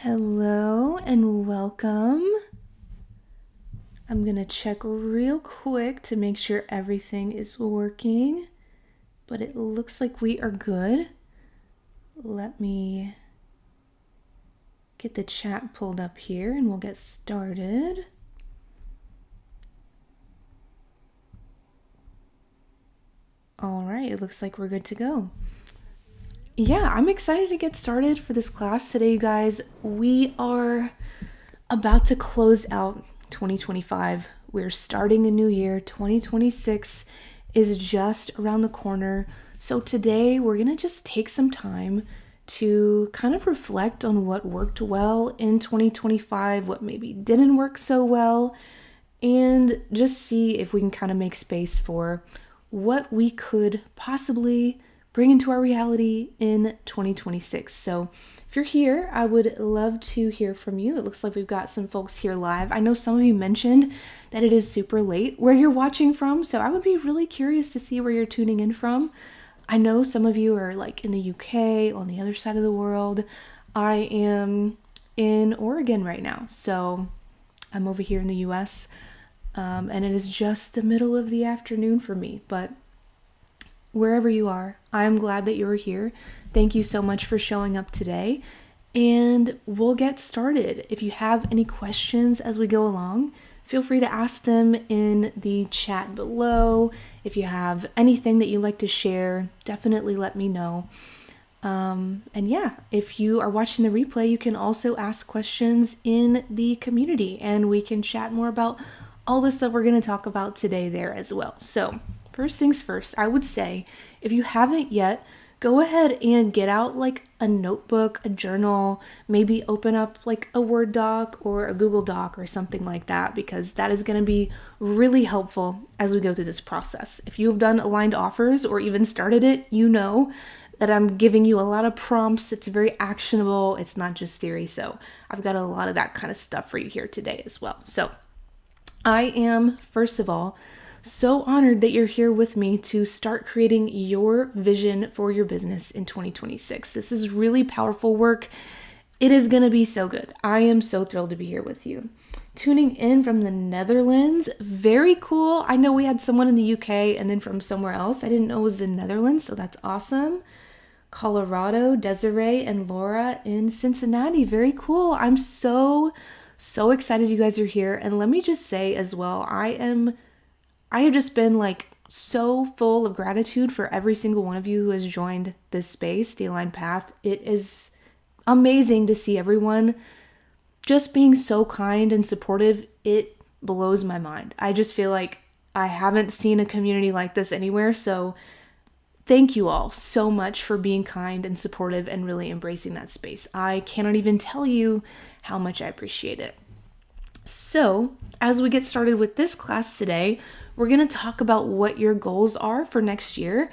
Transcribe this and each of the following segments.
Hello and welcome. I'm gonna check real quick to make sure everything is working, but it looks like we are good. Let me get the chat pulled up here and we'll get started. All right, it looks like we're good to go. Yeah, I'm excited to get started for this class today, you guys. We are about to close out 2025. We're starting a new year. 2026 is just around the corner. So today we're going to just take some time to kind of reflect on what worked well in 2025, what maybe didn't work so well, and just see if we can kind of make space for what we could possibly bring into our reality in 2026. So if you're here, I would love to hear from you. It looks like we've got some folks here live. I know some of you mentioned that it is super late where you're watching from, so I would be really curious to see where you're tuning in from. I know some of you are like in the UK, on the other side of the world. I am in Oregon right now, so I'm over here in the US, and it is just the middle of the afternoon for me, but wherever you are, I'm glad that you're here. Thank you so much for showing up today, and we'll get started. If you have any questions as we go along, feel free to ask them in the chat below. If you have anything that you'd like to share, definitely let me know. And yeah, if you are watching the replay, you can also ask questions in the community, and we can chat more about all the stuff we're going to talk about today there as well. So first things first, I would say if you haven't yet, go ahead and get out like a notebook, a journal, maybe open up like a Word doc or a Google Doc or something like that, because that is going to be really helpful as we go through this process. If you have done aligned offers or even started it, you know that I'm giving you a lot of prompts. It's very actionable. It's not just theory. So I've got a lot of that kind of stuff for you here today as well. So I am, first of all, so honored that you're here with me to start creating your vision for your business in 2026. This is really powerful work. It is going to be so good. I am so thrilled to be here with you. Tuning in from the Netherlands, very cool. I know we had someone in the UK and then from somewhere else. I didn't know it was the Netherlands, so that's awesome. Colorado, Desiree and Laura in Cincinnati, very cool. I'm so excited you guys are here. And let me just say as well, I have just been like so full of gratitude for every single one of you who has joined this space, the Aligned Path. It is amazing to see everyone just being so kind and supportive. It blows my mind. I just feel like I haven't seen a community like this anywhere. So thank you all so much for being kind and supportive and really embracing that space. I cannot even tell you how much I appreciate it. So, as we get started with this class today, we're going to talk about what your goals are for next year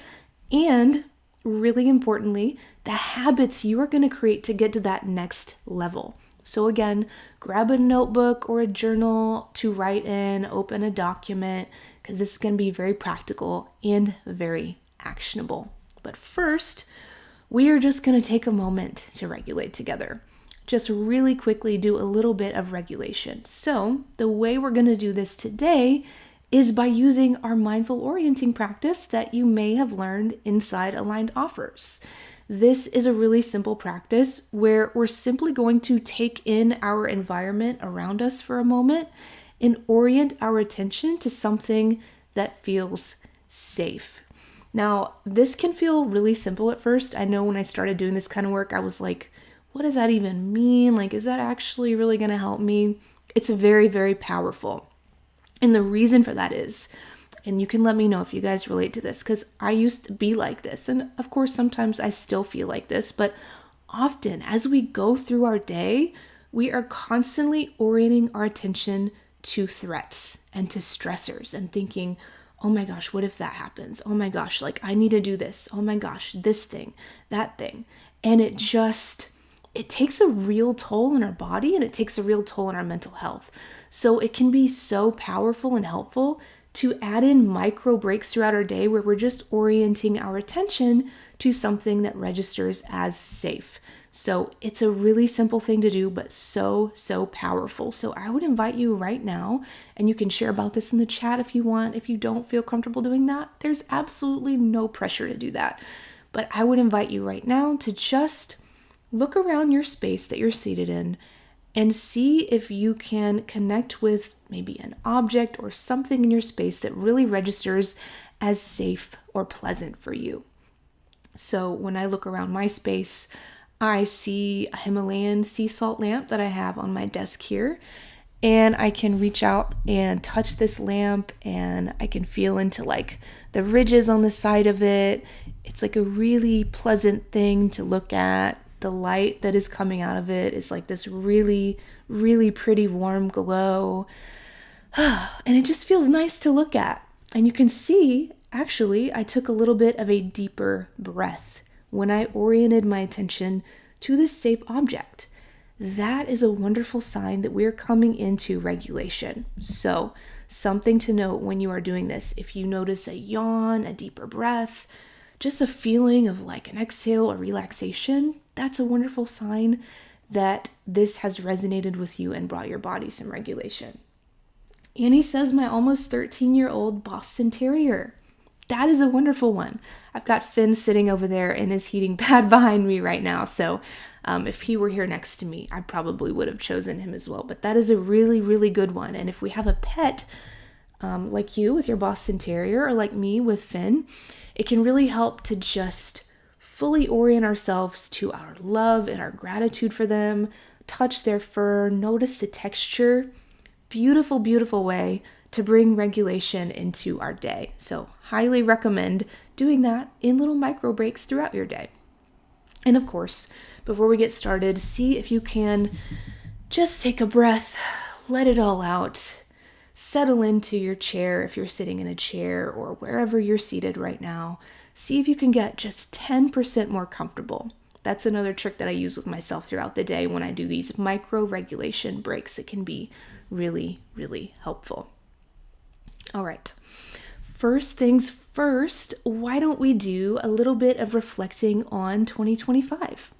and, really importantly, the habits you are going to create to get to that next level. So again, grab a notebook or a journal to write in, open a document, because this is going to be very practical and very actionable. But first, we are just going to take a moment to regulate together. Just really quickly do a little bit of regulation. So the way we're going to do this today is by using our mindful orienting practice that you may have learned inside Aligned Offers. This is a really simple practice where we're simply going to take in our environment around us for a moment and orient our attention to something that feels safe. Now, this can feel really simple at first. I know when I started doing this kind of work, I was like, what does that even mean? Like, is that actually really going to help me? It's very, very powerful. And the reason for that is, and you can let me know if you guys relate to this, because I used to be like this. And of course, sometimes I still feel like this, but often as we go through our day, we are constantly orienting our attention to threats and to stressors and thinking, oh my gosh, what if that happens? Oh my gosh, like I need to do this. Oh my gosh, this thing, that thing. And it takes a real toll on our body and it takes a real toll on our mental health. So it can be so powerful and helpful to add in micro breaks throughout our day where we're just orienting our attention to something that registers as safe. So it's a really simple thing to do, but so, so powerful. So I would invite you right now, and you can share about this in the chat if you want. If you don't feel comfortable doing that, there's absolutely no pressure to do that. But I would invite you right now to just look around your space that you're seated in and see if you can connect with maybe an object or something in your space that really registers as safe or pleasant for you. So when I look around my space, I see a Himalayan sea salt lamp that I have on my desk here. And I can reach out and touch this lamp, and I can feel into like the ridges on the side of it. It's like a really pleasant thing to look at. The light that is coming out of it is like this really, really pretty warm glow. And it just feels nice to look at. And you can see, actually, I took a little bit of a deeper breath when I oriented my attention to this safe object. That is a wonderful sign that we're coming into regulation. So, something to note when you are doing this. If you notice a yawn, a deeper breath, just a feeling of like an exhale or relaxation, that's a wonderful sign that this has resonated with you and brought your body some regulation. Annie says my almost 13-year-old Boston Terrier. That is a wonderful one. I've got Finn sitting over there in his heating pad behind me right now. So if he were here next to me, I probably would have chosen him as well. But that is a really, really good one. And if we have a pet like you with your Boston Terrier, or like me with Finn, it can really help to just fully orient ourselves to our love and our gratitude for them, touch their fur, notice the texture. Beautiful, beautiful way to bring regulation into our day. So highly recommend doing that in little micro breaks throughout your day. And of course, before we get started, see if you can just take a breath, let it all out, settle into your chair if you're sitting in a chair or wherever you're seated right now. See if you can get just 10% more comfortable. That's another trick that I use with myself throughout the day when I do these micro regulation breaks. It can be really, really helpful. All right. First things first, why don't we do a little bit of reflecting on 2025?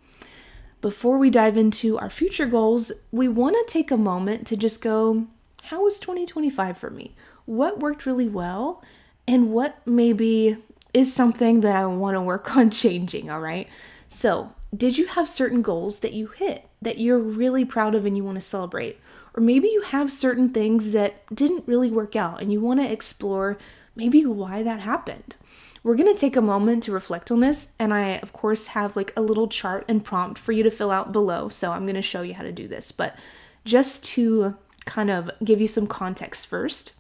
Before we dive into our future goals, we want to take a moment to just go, how was 2025 for me? What worked really well? And what maybe is something that I want to work on changing, all right? So, did you have certain goals that you hit that you're really proud of and you want to celebrate? Or maybe you have certain things that didn't really work out and you want to explore maybe why that happened. We're going to take a moment to reflect on this, and I, of course, have like a little chart and prompt for you to fill out below, so I'm going to show you how to do this. But just to kind of give you some context first,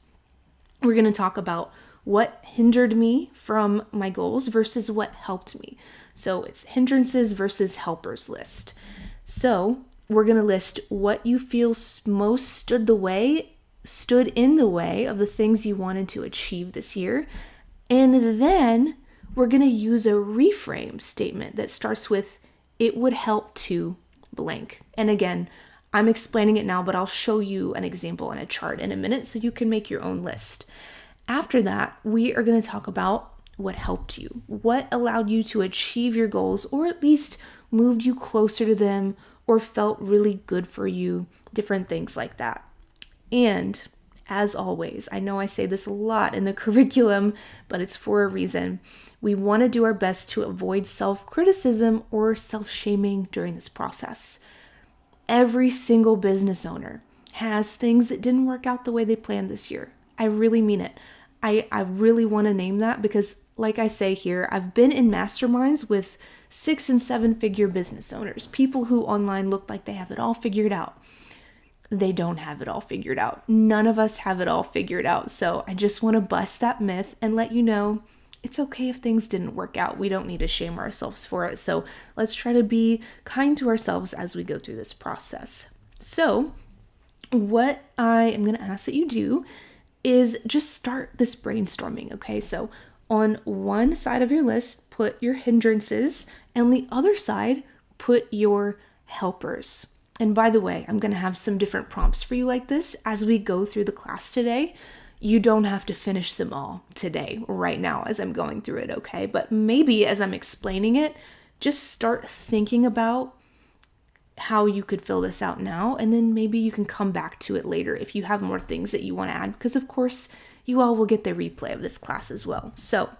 we're going to talk about what hindered me from my goals versus what helped me. So it's hindrances versus helpers list. So we're going to list what you feel most stood in the way of the things you wanted to achieve this year. And then we're going to use a reframe statement that starts with, it would help to blank. And again, I'm explaining it now, but I'll show you an example on a chart in a minute so you can make your own list. After that, we are going to talk about what helped you, what allowed you to achieve your goals, or at least moved you closer to them, or felt really good for you, different things like that. And as always, I know I say this a lot in the curriculum, but it's for a reason. We want to do our best to avoid self-criticism or self-shaming during this process. Every single business owner has things that didn't work out the way they planned this year. I really mean it. I really want to name that because, like I say here, I've been in masterminds with 6 and 7 figure business owners, people who online look like they have it all figured out. They don't have it all figured out. None of us have it all figured out. So I just want to bust that myth and let you know it's okay if things didn't work out. We don't need to shame ourselves for it. So let's try to be kind to ourselves as we go through this process. So what I am going to ask that you do is just start this brainstorming, okay? So on one side of your list, put your hindrances, and on the other side, put your helpers. And by the way, I'm going to have some different prompts for you like this as we go through the class today. You don't have to finish them all today, right now, as I'm going through it, okay? But maybe as I'm explaining it, just start thinking about how you could fill this out now, and then maybe you can come back to it later if you have more things that you want to add, because of course you all will get the replay of this class as well. So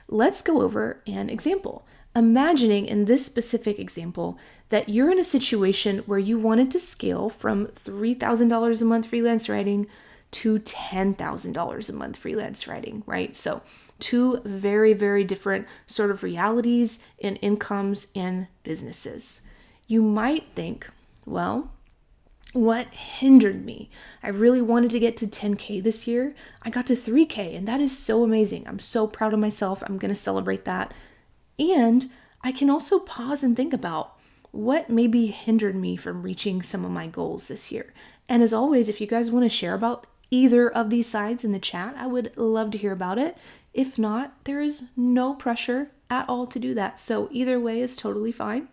let's go over an example. Imagining in this specific example that you're in a situation where you wanted to scale from $3,000 a month freelance writing to $10,000 a month freelance writing, right? So two very, very different sort of realities and incomes and businesses. You might think, well, what hindered me? I really wanted to get to 10K this year. I got to 3K, and that is so amazing. I'm so proud of myself. I'm going to celebrate that. And I can also pause and think about what maybe hindered me from reaching some of my goals this year. And as always, if you guys want to share about either of these sides in the chat, I would love to hear about it. If not, there is no pressure at all to do that. So either way is totally fine.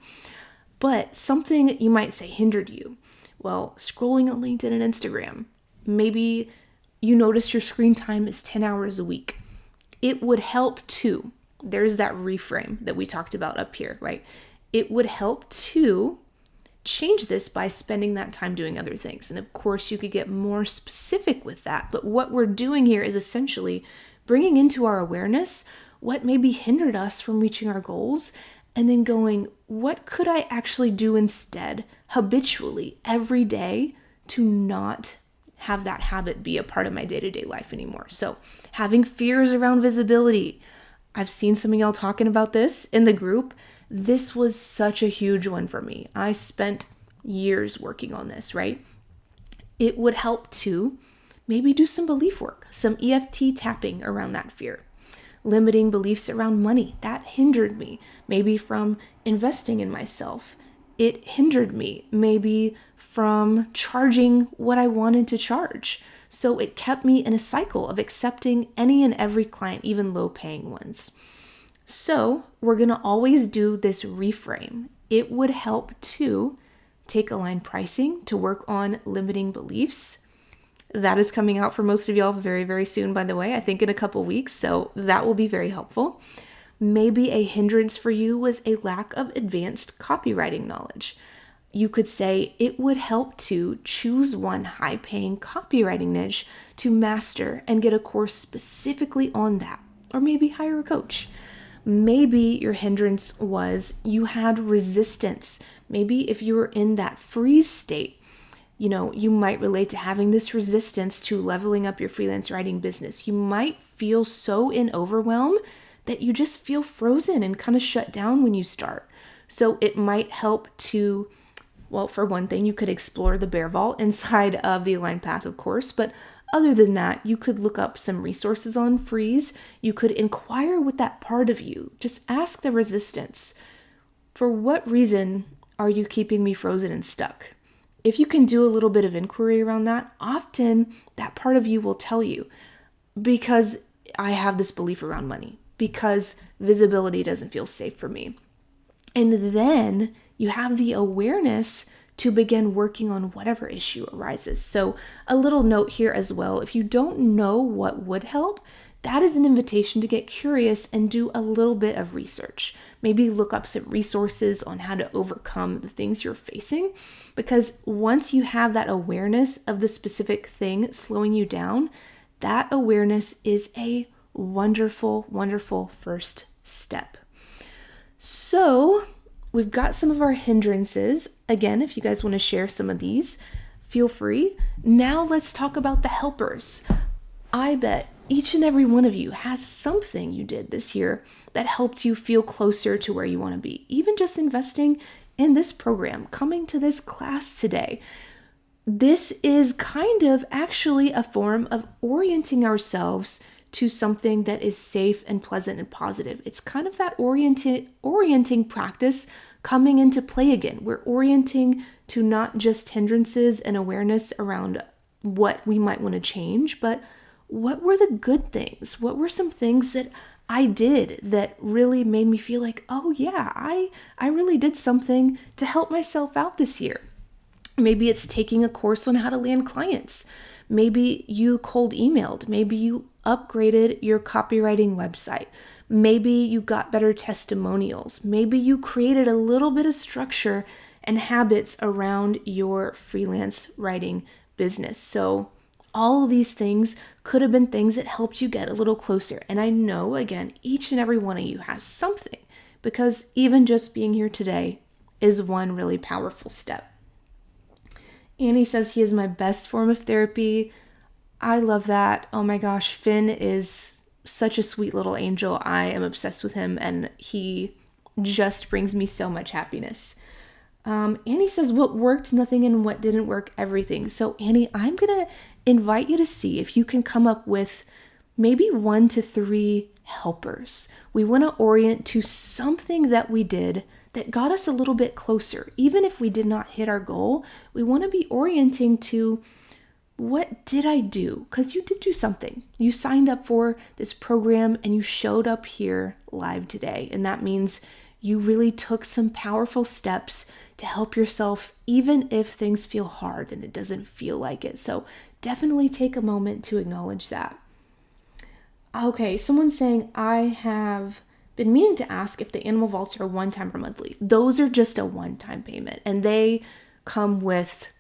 But something you might say hindered you. Well, scrolling on LinkedIn and Instagram. Maybe you notice your screen time is 10 hours a week. It would help too. There's that reframe that we talked about up here, right? It would help to change this by spending that time doing other things. And of course, you could get more specific with that. But what we're doing here is essentially bringing into our awareness what maybe hindered us from reaching our goals, and then going, what could I actually do instead, habitually, every day, to not have that habit be a part of my day-to-day life anymore? So having fears around visibility. I've seen some of y'all talking about this in the group. This was such a huge one for me. I spent years working on this, right? It would help to maybe do some belief work, some EFT tapping around that fear. Limiting beliefs around money, that hindered me, maybe from investing in myself. It hindered me maybe from charging what I wanted to charge. So it kept me in a cycle of accepting any and every client, even low-paying ones. So we're going to always do this reframe. It would help to take aligned pricing to work on limiting beliefs. That is coming out for most of y'all very, very soon, by the way, I think in a couple weeks. So that will be very helpful. Maybe a hindrance for you was a lack of advanced copywriting knowledge. You could say it would help to choose one high-paying copywriting niche to master and get a course specifically on that, or maybe hire a coach. Maybe your hindrance was you had resistance. Maybe if you were in that freeze state, you might relate to having this resistance to leveling up your freelance writing business. You might feel so in overwhelm that you just feel frozen and kind of shut down when you start. So it might help to, well, for one thing, you could explore the Bear Vault inside of the Aligned Path, of course, but other than that, you could look up some resources on freeze. You could inquire with that part of you. Just ask the resistance. For what reason are you keeping me frozen and stuck? If you can do a little bit of inquiry around that, often that part of you will tell you, because I have this belief around money, because visibility doesn't feel safe for me. And then you have the awareness to begin working on whatever issue arises. So a little note here as well, if you don't know what would help, that is an invitation to get curious and do a little bit of research. Maybe look up some resources on how to overcome the things you're facing, because once you have that awareness of the specific thing slowing you down, that awareness is a wonderful, wonderful first step. So we've got some of our hindrances. Again, if you guys want to share some of these, feel free. Now let's talk about the helpers. I bet each and every one of you has something you did this year that helped you feel closer to where you want to be. Even just investing in this program, coming to this class today. This is kind of actually a form of orienting ourselves to something that is safe and pleasant and positive. It's kind of that orienting practice coming into play again. We're orienting to not just hindrances and awareness around what we might want to change, but what were the good things? What were some things that I did that really made me feel like, oh yeah, I really did something to help myself out this year. Maybe it's taking a course on how to land clients. Maybe you cold emailed. Maybe you upgraded your copywriting website. Maybe you got better testimonials. Maybe you created a little bit of structure and habits around your freelance writing business. So all of these things could have been things that helped you get a little closer. And I know, again, each and every one of you has something, because even just being here today is one really powerful step. Annie says he is my best form of therapy. I love that. Oh my gosh, Finn is such a sweet little angel. I am obsessed with him, and he just brings me so much happiness. Annie says, what worked, nothing, and what didn't work, everything. So Annie, I'm going to invite you to see if you can come up with maybe 1 to 3 helpers. We want to orient to something that we did that got us a little bit closer. Even if we did not hit our goal, we want to be orienting to, what did I do? Because you did do something. You signed up for this program and you showed up here live today. And that means you really took some powerful steps to help yourself, even if things feel hard and it doesn't feel like it. So definitely take a moment to acknowledge that. Okay, someone's saying, I have been meaning to ask if the animal vaults are one-time or monthly. Those are just a one-time payment, and they come with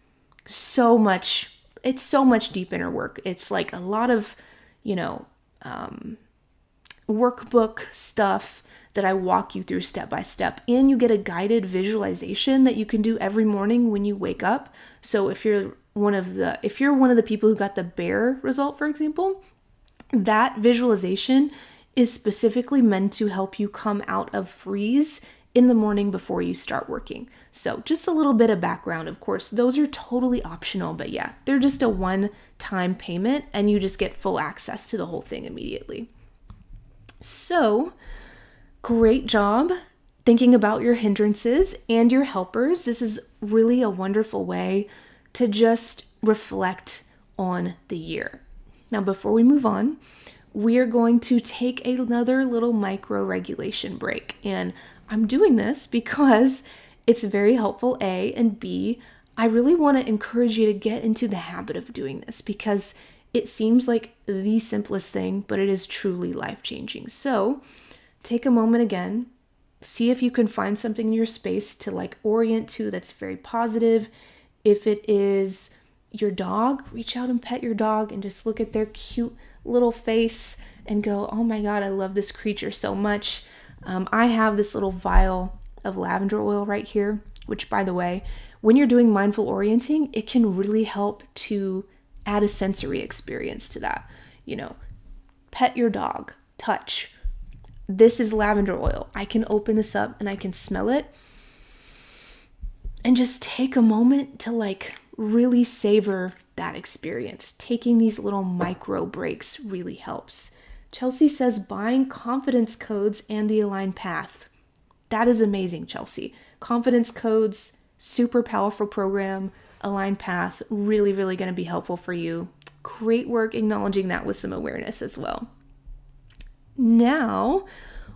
so much, it's so much deep inner work. It's like a lot of, workbook stuff that I walk you through step by step, and you get a guided visualization that you can do every morning when you wake up. So if you're one of the people who got the bear result, for example, that visualization is specifically meant to help you come out of freeze in the morning before you start working. So just a little bit of background. Of course, those are totally optional, but yeah, they're just a one-time payment and you just get full access to the whole thing immediately. So great job thinking about your hindrances and your helpers. This is really a wonderful way to just reflect on the year. Now, before we move on, we are going to take another little micro regulation break. And I'm doing this because it's very helpful, A, and B, I really want to encourage you to get into the habit of doing this because it seems like the simplest thing, but it is truly life-changing. So take a moment again, see if you can find something in your space to orient to that's very positive. If it is your dog, reach out and pet your dog and just look at their cute little face and go, oh my God, I love this creature so much. I have this little vial of lavender oil right here, which, by the way, when you're doing mindful orienting, it can really help to add a sensory experience to that. Pet your dog, touch. This is lavender oil. I can open this up and I can smell it and just take a moment to really savor that experience. Taking these little micro breaks really helps. Chelsea says buying confidence codes and the Align Path. That is amazing, Chelsea. Confidence codes, super powerful program. Align Path, really, really going to be helpful for you. Great work acknowledging that with some awareness as well. Now,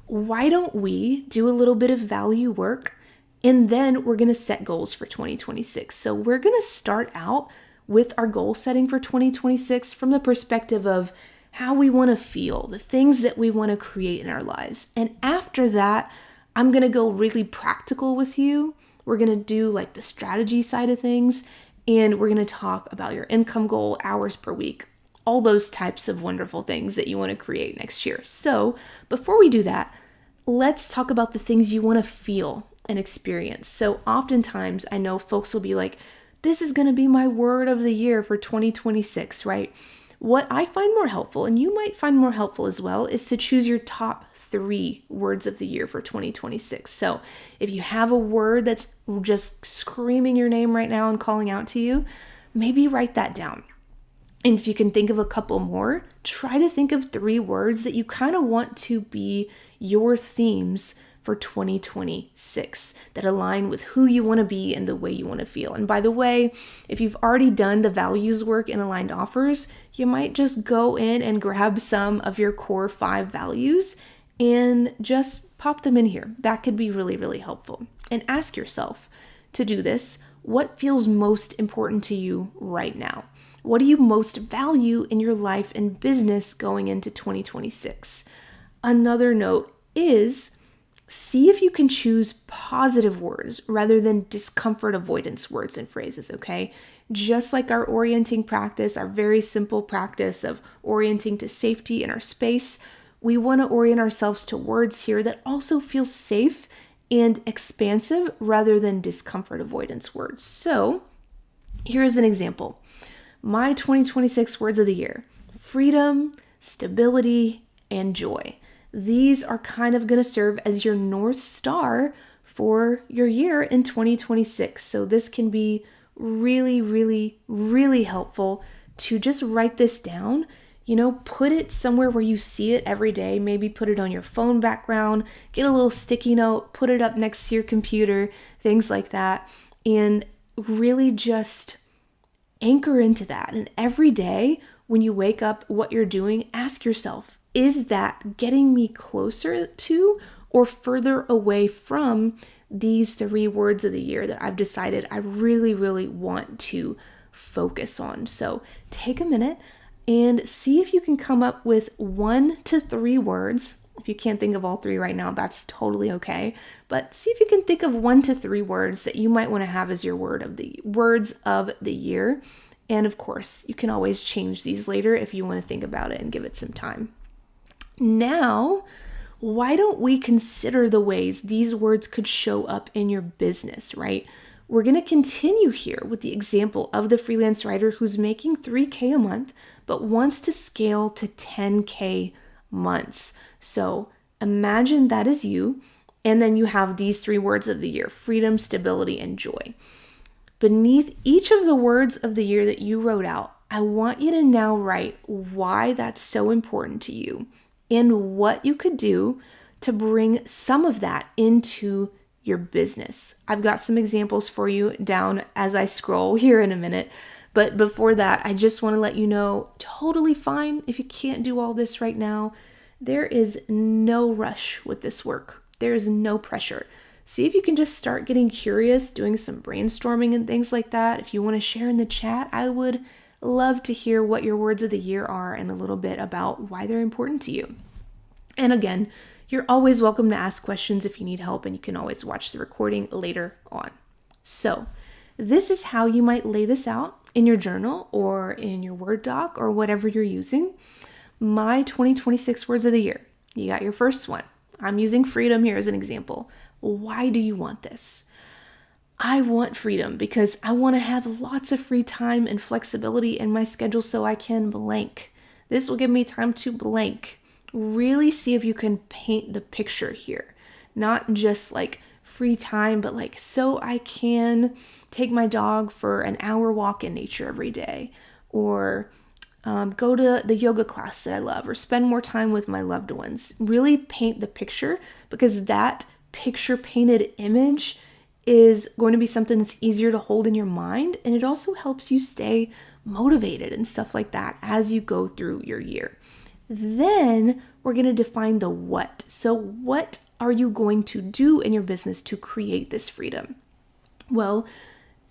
why don't we do a little bit of value work, and then we're going to set goals for 2026. So we're going to start out with our goal setting for 2026 from the perspective of how we want to feel, the things that we want to create in our lives. And after that, I'm going to go really practical with you. We're going to do the strategy side of things, and we're going to talk about your income goal, hours per week, all those types of wonderful things that you want to create next year. So before we do that, let's talk about the things you want to feel and experience. So oftentimes I know folks will be like, this is going to be my word of the year for 2026, right? What I find more helpful, and you might find more helpful as well, is to choose your top 3 words of the year for 2026. So if you have a word that's just screaming your name right now and calling out to you, maybe write that down. And if you can think of a couple more, try to think of 3 words that you kind of want to be your themes for 2026 that align with who you want to be and the way you want to feel. And by the way, if you've already done the values work in Aligned Offers, you might just go in and grab some of your core 5 values and just pop them in here. That could be really, really helpful. And ask yourself to do this, what feels most important to you right now? What do you most value in your life and business going into 2026? Another note is See if you can choose positive words rather than discomfort avoidance words and phrases, okay? Just like our orienting practice, our very simple practice of orienting to safety in our space, we want to orient ourselves to words here that also feel safe and expansive rather than discomfort avoidance words. So here's an example. My 2026 words of the year: freedom, stability, and joy. These are kind of going to serve as your North Star for your year in 2026. So this can be really, really, really helpful to just write this down. Put it somewhere where you see it every day. Maybe put it on your phone background, get a little sticky note, put it up next to your computer, things like that. And really just anchor into that. And every day when you wake up, what you're doing, ask yourself, is that getting me closer to or further away from these 3 words of the year that I've decided I really, really want to focus on? So take a minute and see if you can come up with 1 to 3 words. If you can't think of all 3 right now, that's totally okay. But see if you can think of 1 to 3 words that you might want to have as your words of the year. And of course, you can always change these later if you want to think about it and give it some time. Now, why don't we consider the ways these words could show up in your business, right? We're going to continue here with the example of the freelance writer who's making $3,000 a month, but wants to scale to $10,000 months. So imagine that is you, and then you have these 3 words of the year: freedom, stability, and joy. Beneath each of the words of the year that you wrote out, I want you to now write why that's so important to you and what you could do to bring some of that into your business. I've got some examples for you down as I scroll here in a minute. But before that, I just want to let you know, totally fine if you can't do all this right now. There is no rush with this work. There is no pressure. See if you can just start getting curious, doing some brainstorming and things like that. If you want to share in the chat, I would love to hear what your words of the year are and a little bit about why they're important to you. And again, you're always welcome to ask questions if you need help, and you can always watch the recording later on. So this is how you might lay this out in your journal or in your Word doc or whatever you're using. My 2026 words of the year. You got your first one. I'm using freedom here as an example. Why do you want this? I want freedom because I want to have lots of free time and flexibility in my schedule so I can blank. This will give me time to blank. Really see if you can paint the picture here. Not just like free time, but like so I can take my dog for an hour walk in nature every day, or go to the yoga class that I love, or spend more time with my loved ones. Really paint the picture, because that picture painted image is going to be something that's easier to hold in your mind, and it also helps you stay motivated and stuff like that as you go through your year. Then we're going to define the what. So what are you going to do in your business to create this freedom? Well,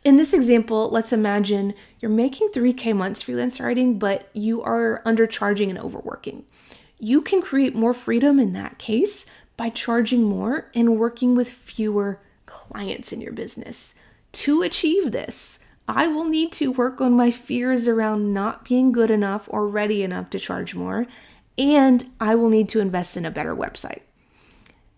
in this example, let's imagine you're making $3,000 months freelance writing, but you are undercharging and overworking. You can create more freedom in that case by charging more and working with fewer clients in your business. To achieve this, I will need to work on my fears around not being good enough or ready enough to charge more, and I will need to invest in a better website.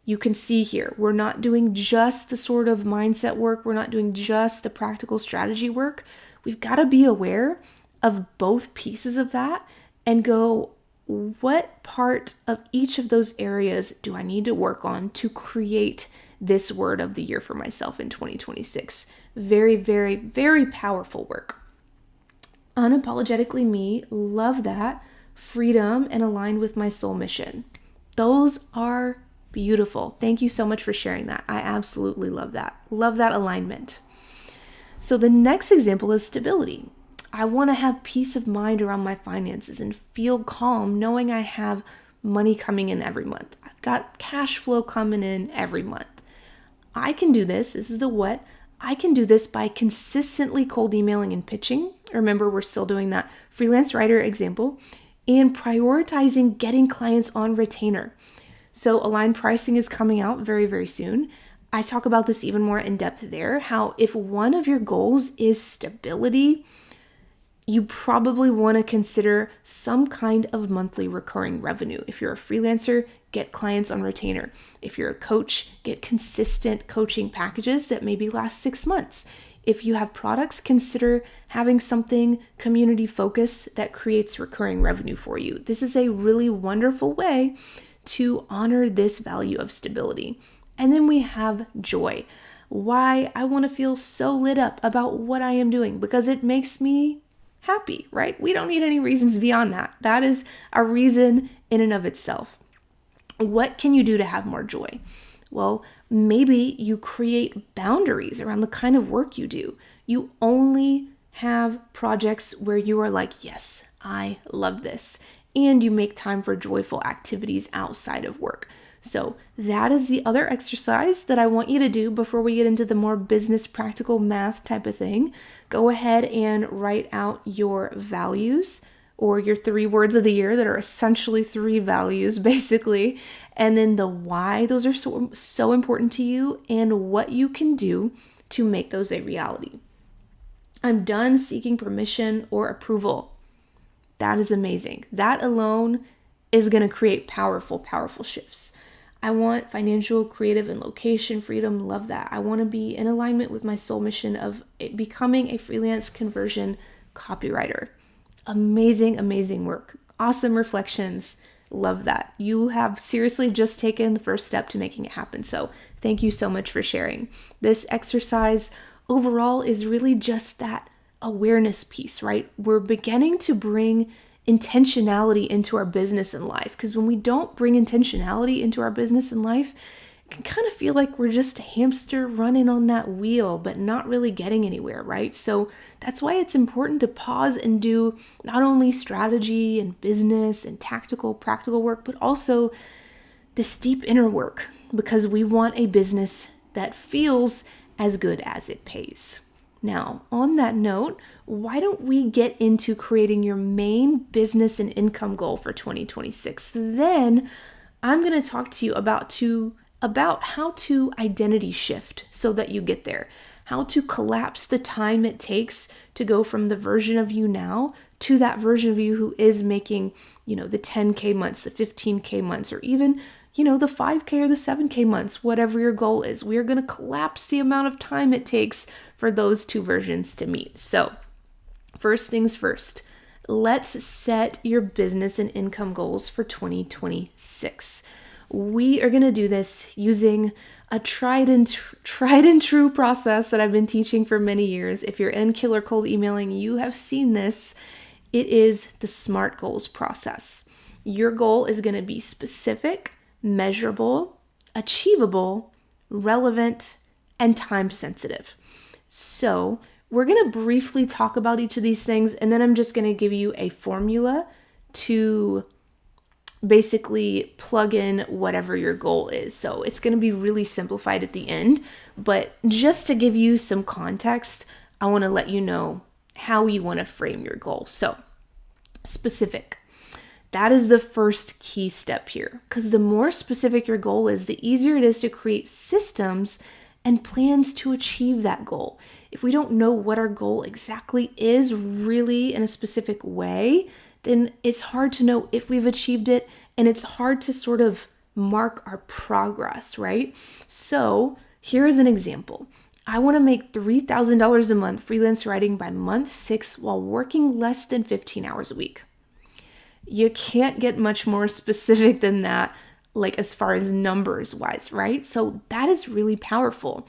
You can see here, we're not doing just the sort of mindset work. We're not doing just the practical strategy work. We've got to be aware of both pieces of that and go, what part of each of those areas do I need to work on to create this word of the year for myself in 2026? Very, very, very powerful work. Unapologetically me, love that. Freedom and aligned with my soul mission. Those are beautiful. Thank you so much for sharing that. I absolutely love that. Love that alignment. So the next example is stability. I want to have peace of mind around my finances and feel calm knowing I have money coming in every month. I've got cash flow coming in every month. I can do this. This is the what. I can do this by consistently cold emailing and pitching. Remember, we're still doing that freelance writer example, and prioritizing getting clients on retainer. So aligned pricing is coming out very, very soon. I talk about this even more in depth there, how if one of your goals is stability, you probably want to consider some kind of monthly recurring revenue. If you're a freelancer, get clients on retainer. If you're a coach, get consistent coaching packages that maybe last 6 months. If you have products, consider having something community focused that creates recurring revenue for you. This is a really wonderful way to honor this value of stability. And then we have joy. Why I want to feel so lit up about what I am doing, because it makes me happy, right? We don't need any reasons beyond that. That is a reason in and of itself. What can you do to have more joy? Well, maybe you create boundaries around the kind of work you do. You only have projects where you are like, yes, I love this. And you make time for joyful activities outside of work. So that is the other exercise that I want you to do before we get into the more business practical math type of thing. Go ahead and write out your values, or your 3 words of the year that are essentially 3 values basically. And then the why those are so important to you and what you can do to make those a reality. I'm done seeking permission or approval. That is amazing. That alone is going to create powerful, powerful shifts. I want financial, creative, and location freedom. Love that. I want to be in alignment with my soul mission of becoming a freelance conversion copywriter. Amazing, amazing work. Awesome reflections. Love that. You have seriously just taken the first step to making it happen. So thank you so much for sharing. This exercise overall is really just that awareness piece, right? We're beginning to bring intentionality into our business and life, because when we don't bring intentionality into our business and life, it can kind of feel like we're just a hamster running on that wheel, but not really getting anywhere, right? So that's why it's important to pause and do not only strategy and business and tactical, practical work, but also this deep inner work, because we want a business that feels as good as it pays. Now, on that note, why don't we get into creating your main business and income goal for 2026? Then I'm going to talk to you about how to identity shift so that you get there, how to collapse the time it takes to go from the version of you now to that version of you who is making, the 10K months, the 15K months, or even, the 5K or the 7K months, whatever your goal is. We are going to collapse the amount of time it takes for those 2 versions to meet. So first things first, let's set your business and income goals for 2026. We are going to do this using a tried and true process that I've been teaching for many years. If you're in Killer Cold Emailing, you have seen this. It is the SMART goals process. Your goal is going to be specific, measurable, achievable, relevant, and time sensitive. So we're going to briefly talk about each of these things, and then I'm just going to give you a formula to basically plug in whatever your goal is. So it's going to be really simplified at the end, but just to give you some context, I want to let you know how you want to frame your goal. So specific. That is the first key step here, because the more specific your goal is, the easier it is to create systems and plans to achieve that goal. If we don't know what our goal exactly is really in a specific way, then it's hard to know if we've achieved it, and it's hard to sort of mark our progress, right? So here is an example. I want to make $3,000 a month freelance writing by month 6 while working less than 15 hours a week. You can't get much more specific than that, like as far as numbers wise, right? So that is really powerful.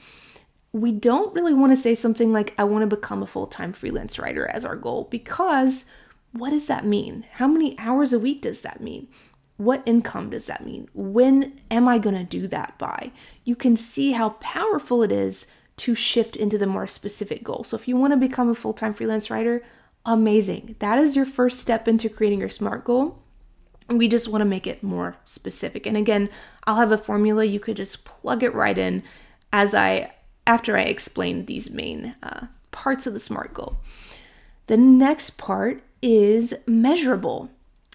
We don't really want to say something like, I want to become a full-time freelance writer as our goal, because what does that mean? How many hours a week does that mean? What income does that mean? When am I going to do that by? You can see how powerful it is to shift into the more specific goal. So if you want to become a full-time freelance writer, amazing. That is your first step into creating your SMART goal. We just want to make it more specific. And again, I'll have a formula. You could just plug it right in after I explain these main parts of the SMART goal. The next part is measurable.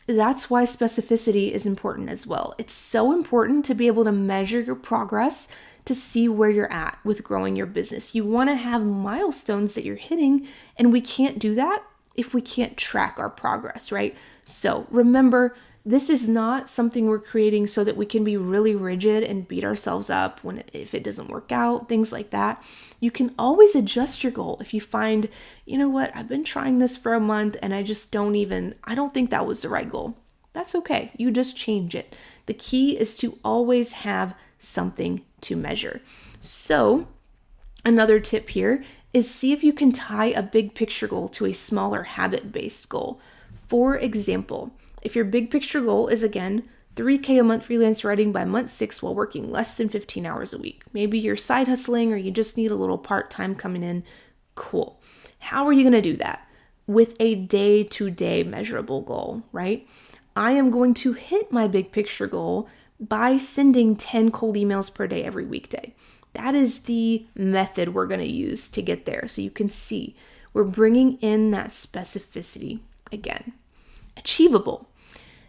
That's why specificity is important as well. It's so important to be able to measure your progress to see where you're at with growing your business. You want to have milestones that you're hitting, and we can't do that if we can't track our progress, right? So remember, this is not something we're creating so that we can be really rigid and beat ourselves up if it doesn't work out, things like that. You can always adjust your goal if you find, you know what, I've been trying this for a month and I don't think that was the right goal. That's okay. You just change it. The key is to always have something to measure. So, another tip here is see if you can tie a big picture goal to a smaller habit-based goal. For example, if your big picture goal is, again, 3K a month freelance writing by month 6 while working less than 15 hours a week. Maybe you're side hustling or you just need a little part-time coming in. Cool. How are you going to do that? With a day-to-day measurable goal, right? I am going to hit my big picture goal by sending 10 cold emails per day every weekday. That is the method we're going to use to get there. So you can see we're bringing in that specificity again. Achievable.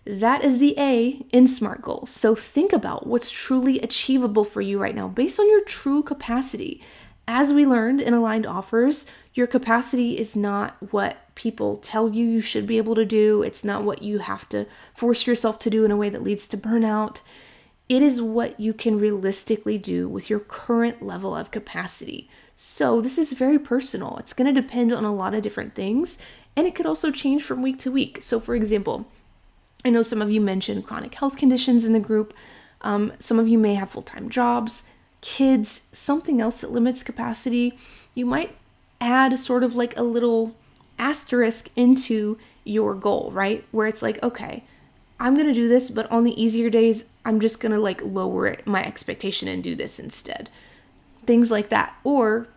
That is the A in SMART goals. So think about what's truly achievable for you right now based on your true capacity. As we learned in Aligned Offers, your capacity is not what people tell you should be able to do. It's not what you have to force yourself to do in a way that leads to burnout. It is what you can realistically do with your current level of capacity. So this is very personal. It's going to depend on a lot of different things, and it could also change from week to week. So for example, I know some of you mentioned chronic health conditions in the group. Some of you may have full-time jobs, kids, something else that limits capacity. You might add sort of like a little asterisk into your goal, right? Where it's like, okay, I'm going to do this, but on the easier days, I'm just going to like lower my expectation and do this instead. Things like that. Or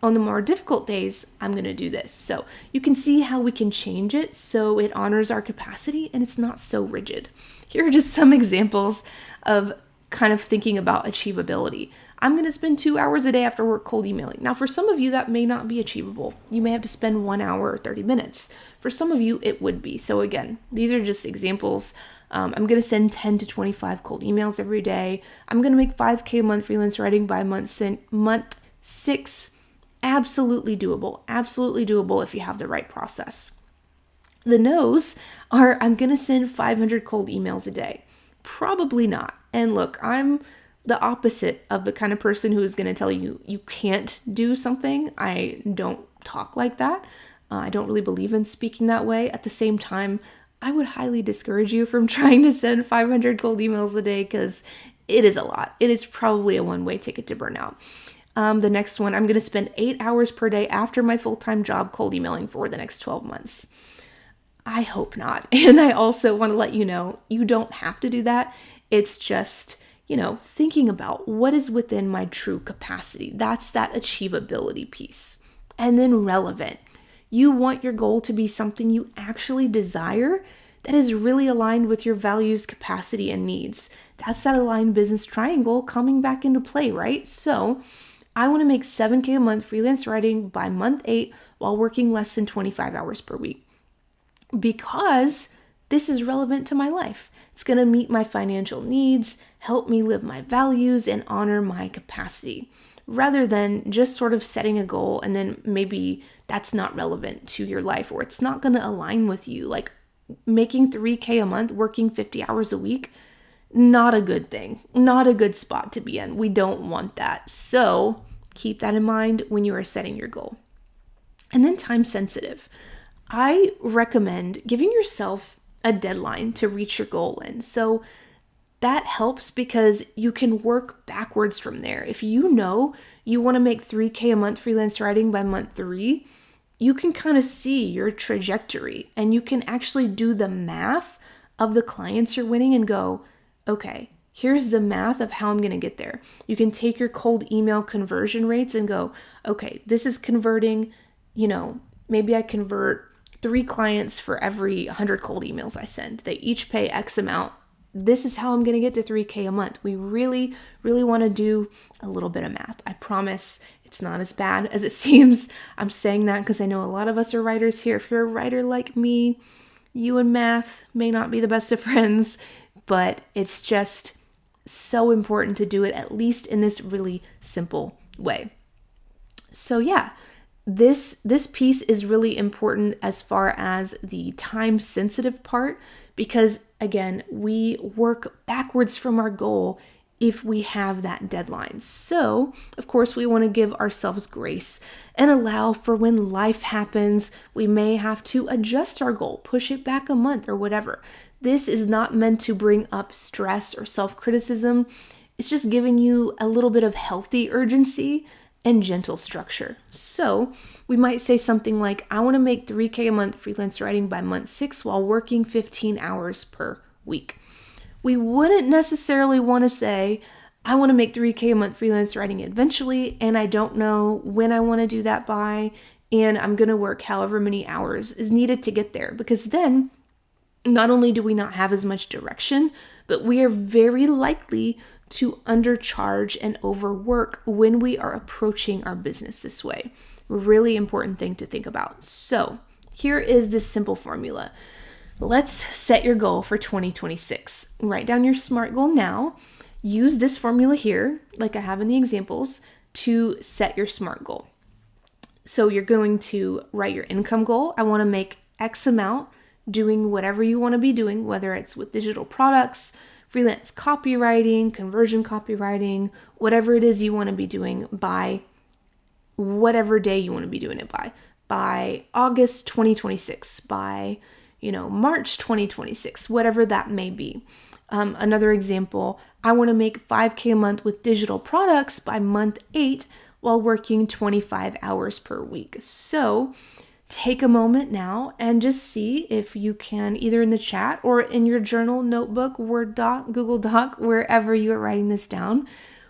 on the more difficult days, I'm going to do this. So you can see how we can change it so it honors our capacity and it's not so rigid. Here are just some examples of kind of thinking about achievability. I'm going to spend 2 hours a day after work cold emailing. Now, for some of you, that may not be achievable. You may have to spend 1 hour or 30 minutes. For some of you, it would be. So again, these are just examples. I'm going to send 10 to 25 cold emails every day. I'm going to make 5K a month freelance writing by month 6. Absolutely doable if you have the right process. The no's are, I'm going to send 500 cold emails a day. Probably not. And look, I'm the opposite of the kind of person who is going to tell you you can't do something. I don't talk like that. I don't really believe in speaking that way. At the same time, I would highly discourage you from trying to send 500 cold emails a day because it is a lot. It is probably a one-way ticket to burnout. The next one, I'm going to spend 8 hours per day after my full-time job cold emailing for the next 12 months. I hope not. And I also want to let you know, you don't have to do that. It's just, thinking about what is within my true capacity. That's that achievability piece. And then relevant. You want your goal to be something you actually desire that is really aligned with your values, capacity, and needs. That's that aligned business triangle coming back into play, right? So I want to make 7K a month freelance writing by month 8 while working less than 25 hours per week. Because this is relevant to my life. It's going to meet my financial needs, help me live my values, and honor my capacity. Rather than just sort of setting a goal and then maybe that's not relevant to your life or it's not going to align with you. Like making 3K a month, working 50 hours a week, not a good thing. Not a good spot to be in. We don't want that. So keep that in mind when you are setting your goal. And then time sensitive. I recommend giving yourself a deadline to reach your goal in. So that helps because you can work backwards from there. If you know you want to make 3K a month freelance writing by month 3, you can kind of see your trajectory and you can actually do the math of the clients you're winning and go, okay, here's the math of how I'm going to get there. You can take your cold email conversion rates and go, okay, this is converting, maybe I convert 3 clients for every 100 cold emails I send. They each pay X amount. This is how I'm going to get to 3K a month. We really, really want to do a little bit of math. I promise it's not as bad as it seems. I'm saying that because I know a lot of us are writers here. If you're a writer like me, You and math may not be the best of friends, but it's just so important to do it at least in this really simple way. So yeah, this piece is really important as far as the time sensitive part, because again, we work backwards from our goal if we have that deadline. So, of course, we want to give ourselves grace and allow for when life happens, we may have to adjust our goal, push it back a month or whatever. This is not meant to bring up stress or self-criticism. It's just giving you a little bit of healthy urgency and gentle structure. So we might say something like, I want to make 3K a month freelance writing by month 6 while working 15 hours per week. We wouldn't necessarily want to say, I want to make 3K a month freelance writing eventually, and I don't know when I want to do that by, and I'm going to work however many hours is needed to get there, because then not only do we not have as much direction, but we are very likely to undercharge and overwork when we are approaching our business this way. Really important thing to think about. So here is this simple formula. Let's set your goal for 2026. Write down your SMART goal now. Use this formula here, like I have in the examples, to set your SMART goal. So you're going to write your income goal. I want to make X amount doing whatever you want to be doing, whether it's with digital products, freelance copywriting, conversion copywriting, whatever it is you want to be doing by whatever day you want to be doing it by August 2026, by, March 2026, whatever that may be. Another example, I want to make 5K a month with digital products by month 8 while working 25 hours per week. So take a moment now and just see if you can, either in the chat or in your journal, notebook, Word doc, Google Doc, wherever you are writing this down,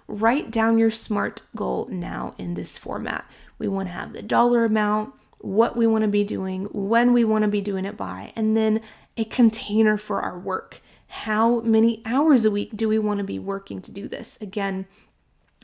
write down your SMART goal now in this format. We want to have the dollar amount, what we want to be doing, when we want to be doing it by, and then a container for our work. How many hours a week do we want to be working to do this? Again,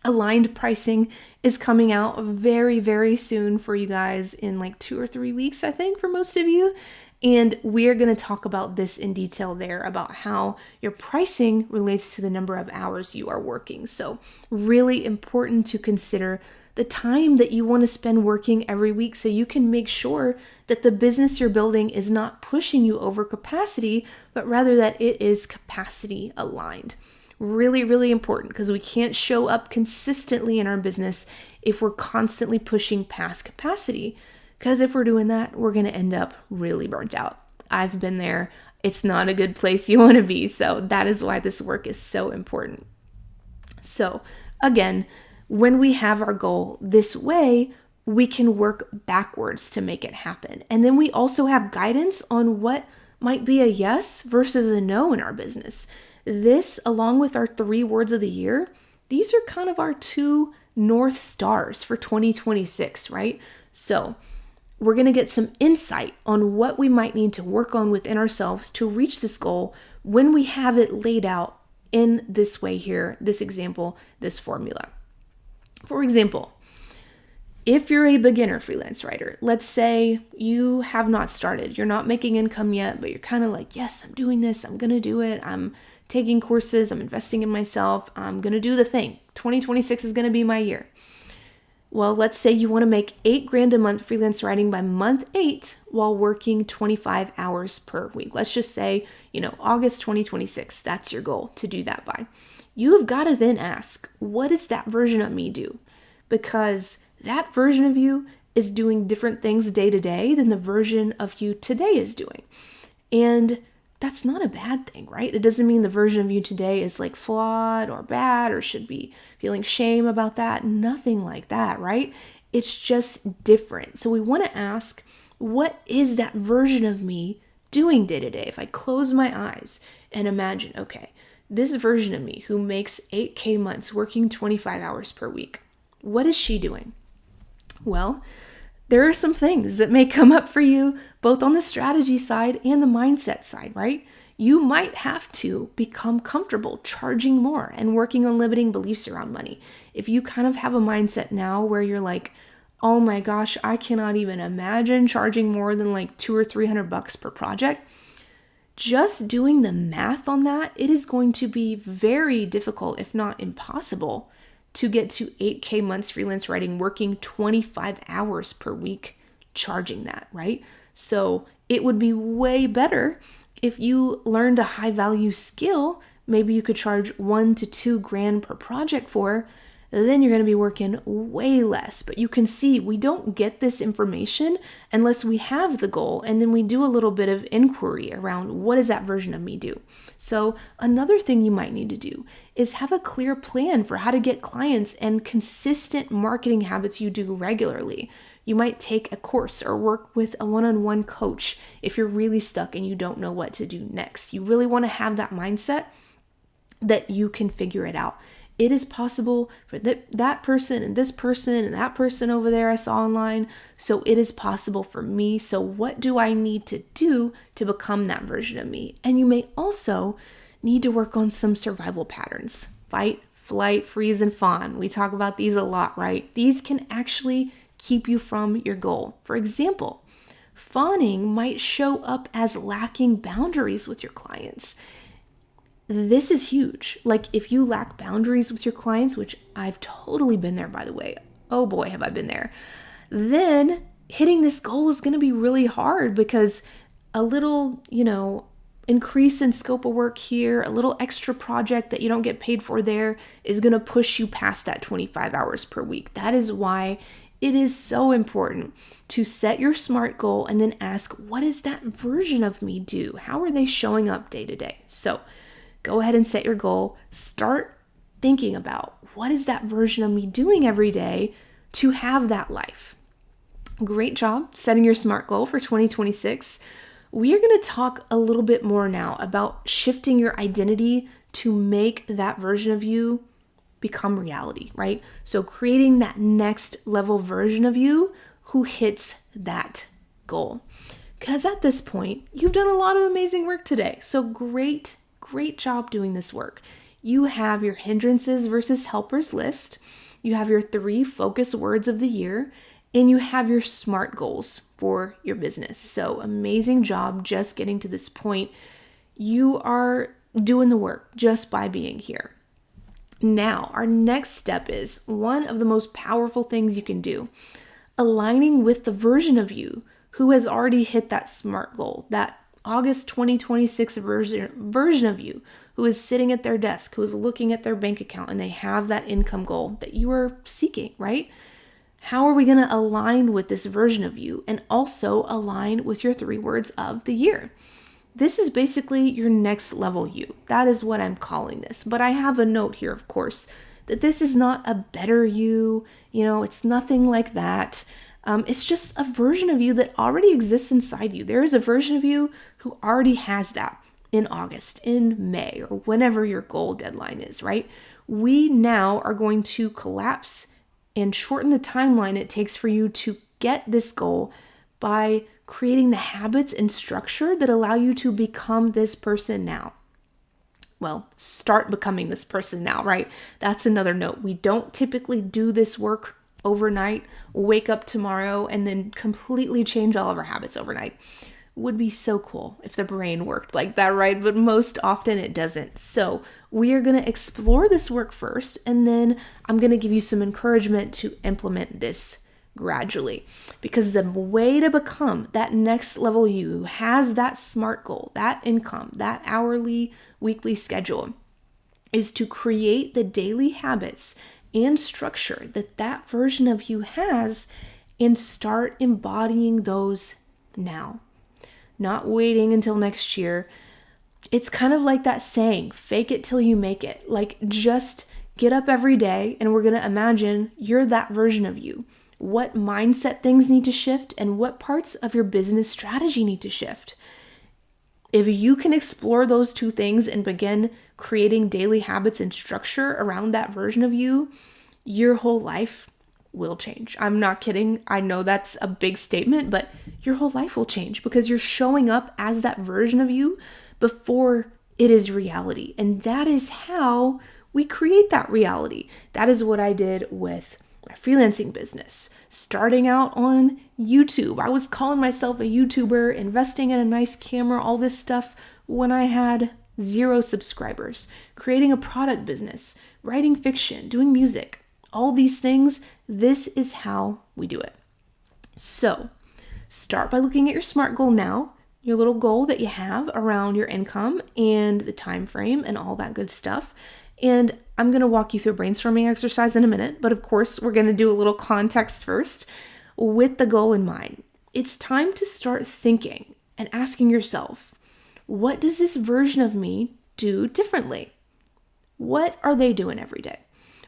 aligned pricing is coming out very, very soon for you guys in like 2 or 3 weeks, I think, for most of you. And we are going to talk about this in detail there, about how your pricing relates to the number of hours you are working. So really important to consider the time that you want to spend working every week so you can make sure that the business you're building is not pushing you over capacity, but rather that it is capacity aligned. Really, really important, because we can't show up consistently in our business if we're constantly pushing past capacity. Because if we're doing that, we're going to end up really burnt out. I've been there. It's not a good place you want to be. So that is why this work is so important. So again, when we have our goal this way, we can work backwards to make it happen. And then we also have guidance on what might be a yes versus a no in our business. This, along with our 3 words of the year, these are kind of our 2 North Stars for 2026, right? So we're going to get some insight on what we might need to work on within ourselves to reach this goal when we have it laid out in this way here, this example, this formula. For example, if you're a beginner freelance writer, let's say you have not started, you're not making income yet, but you're kind of like, yes, I'm doing this, I'm going to do it, I'm taking courses, I'm investing in myself, I'm going to do the thing. 2026 is going to be my year. Well, let's say you want to make $8,000 a month freelance writing by month 8 while working 25 hours per week. Let's just say, August 2026, that's your goal to do that by. You have got to then ask, what does that version of me do? Because that version of you is doing different things day to day than the version of you today is doing. And that's not a bad thing, right? It doesn't mean the version of you today is like flawed or bad or should be feeling shame about that. Nothing like that, right? It's just different. So we want to ask, what is that version of me doing day to day? If I close my eyes and imagine, okay, this version of me who makes 8K months working 25 hours per week, what is she doing? Well, there are some things that may come up for you both on the strategy side and the mindset side, right? You might have to become comfortable charging more and working on limiting beliefs around money. If you kind of have a mindset now where you're like, oh my gosh, I cannot even imagine charging more than like $200 or $300 per project, just doing the math on that, it is going to be very difficult, if not impossible, to get to 8K months freelance writing, working 25 hours per week, charging that, right? So it would be way better if you learned a high value skill. Maybe you could charge $1 to $2,000 per project for, then you're going to be working way less. But you can see we don't get this information unless we have the goal, and then we do a little bit of inquiry around what does that version of me do. So another thing you might need to do is have a clear plan for how to get clients and consistent marketing habits you do regularly. You might take a course or work with a one-on-one coach if you're really stuck and you don't know what to do next. You really want to have that mindset that you can figure it out. It is possible for that person and this person and that person over there I saw online. So it is possible for me. So what do I need to do to become that version of me? And you may also need to work on some survival patterns. Fight, flight, freeze, and fawn. We talk about these a lot, right? These can actually keep you from your goal. For example, fawning might show up as lacking boundaries with your clients. This is huge. Like if you lack boundaries with your clients, which I've totally been there, by the way. Oh boy, have I been there. Then hitting this goal is going to be really hard because a little, increase in scope of work here, a little extra project that you don't get paid for there is going to push you past that 25 hours per week. That is why it is so important to set your SMART goal and then ask, what does that version of me do? How are they showing up day to day? So go ahead and set your goal. Start thinking about what is that version of me doing every day to have that life. Great job setting your SMART goal for 2026. We are going to talk a little bit more now about shifting your identity to make that version of you become reality, right? So creating that next level version of you who hits that goal. Because at this point, you've done a lot of amazing work today. So great job doing this work. You have your hindrances versus helpers list. You have your 3 focus words of the year, and you have your SMART goals for your business. So amazing job just getting to this point. You are doing the work just by being here. Now, our next step is one of the most powerful things you can do, aligning with the version of you who has already hit that SMART goal, that August 2026 version of you who is sitting at their desk, who is looking at their bank account, and they have that income goal that you are seeking, right? How are we going to align with this version of you and also align with your 3 words of the year? This is basically your next level you. That is what I'm calling this. But I have a note here, of course, that this is not a better you. It's nothing like that. It's just a version of you that already exists inside you. There is a version of you who already has that in August, in May, or whenever your goal deadline is, right? We now are going to collapse and shorten the timeline it takes for you to get this goal by creating the habits and structure that allow you to become this person now. Well, start becoming this person now, right? That's another note. We don't typically do this work overnight, wake up tomorrow, and then completely change all of our habits overnight. Would be so cool if the brain worked like that, right? But most often it doesn't. So we are going to explore this work first, and then I'm going to give you some encouragement to implement this gradually. Because the way to become that next level you who has that SMART goal, that income, that hourly, weekly schedule, is to create the daily habits and structure that version of you has and start embodying those now. Not waiting until next year. It's kind of like that saying, fake it till you make it. Like just get up every day and we're going to imagine you're that version of you. What mindset things need to shift and what parts of your business strategy need to shift. If you can explore those 2 things and begin creating daily habits and structure around that version of you, your whole life will change. I'm not kidding. I know that's a big statement, but your whole life will change because you're showing up as that version of you before it is reality. And that is how we create that reality. That is what I did with my freelancing business, starting out on YouTube. I was calling myself a YouTuber, investing in a nice camera, all this stuff when I had 0 subscribers, creating a product business, writing fiction, doing music, all these things. This is how we do it. So start by looking at your SMART goal now, your little goal that you have around your income and the time frame and all that good stuff. And I'm going to walk you through a brainstorming exercise in a minute, but of course, we're going to do a little context first with the goal in mind. It's time to start thinking and asking yourself, what does this version of me do differently? What are they doing every day?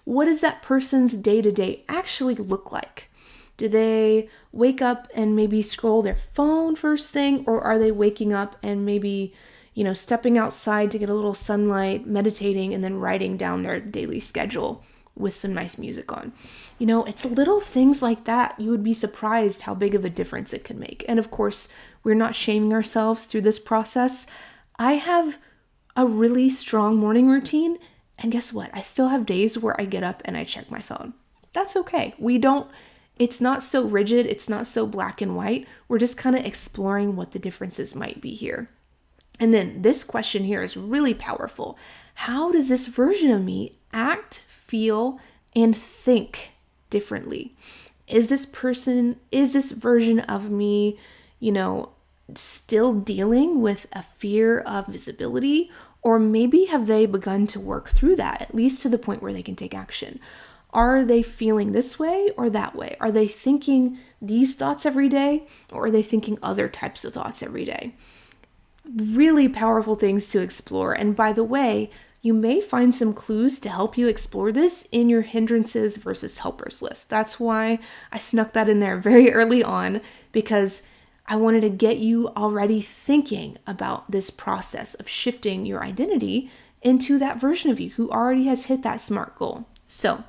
What does that person's day-to-day actually look like? Do they wake up and maybe scroll their phone first thing, or are they waking up and maybe, stepping outside to get a little sunlight, meditating, and then writing down their daily schedule with some nice music on? It's little things like that. You would be surprised how big of a difference it can make. And of course, we're not shaming ourselves through this process. I have a really strong morning routine, and guess what? I still have days where I get up and I check my phone. That's okay. It's not so rigid. It's not so black and white. We're just kind of exploring what the differences might be here. And then this question here is really powerful. How does this version of me act, feel, and think differently? Is this version of me, still dealing with a fear of visibility? Or maybe have they begun to work through that, at least to the point where they can take action? Are they feeling this way or that way? Are they thinking these thoughts every day, or are they thinking other types of thoughts every day? Really powerful things to explore. And by the way, you may find some clues to help you explore this in your hindrances versus helpers list. That's why I snuck that in there very early on, because I wanted to get you already thinking about this process of shifting your identity into that version of you who already has hit that SMART goal. So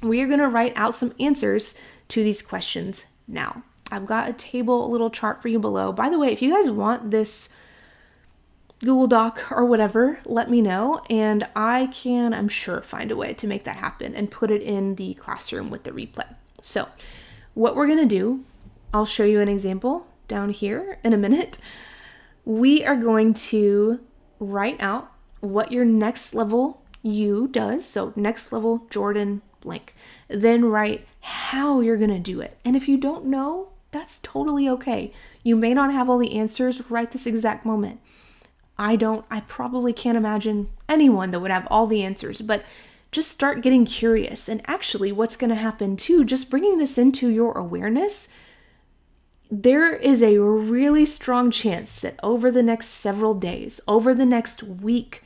we are going to write out some answers to these questions now. I've got a table, a little chart for you below. By the way, if you guys want this Google Doc or whatever, let me know, and I can, I'm sure, find a way to make that happen and put it in the classroom with the replay. So what we're going to do, I'll show you an example down here in a minute. We are going to write out what your next level you does. So next level Jordan blank. Then write how you're going to do it. And if you don't know, that's totally okay. You may not have all the answers right this exact moment. I probably can't imagine anyone that would have all the answers, but just start getting curious. And actually what's going to happen too, just bringing this into your awareness, there is a really strong chance that over the next several days, over the next week,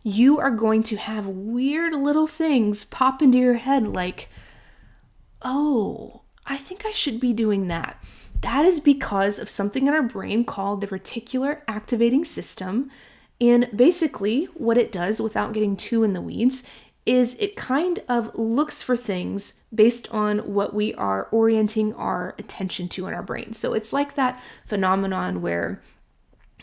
you are going to have weird little things pop into your head like, oh, I think I should be doing that. That is because of something in our brain called the reticular activating system. And basically what it does, without getting too in the weeds, is it kind of looks for things based on what we are orienting our attention to in our brain. So it's like that phenomenon where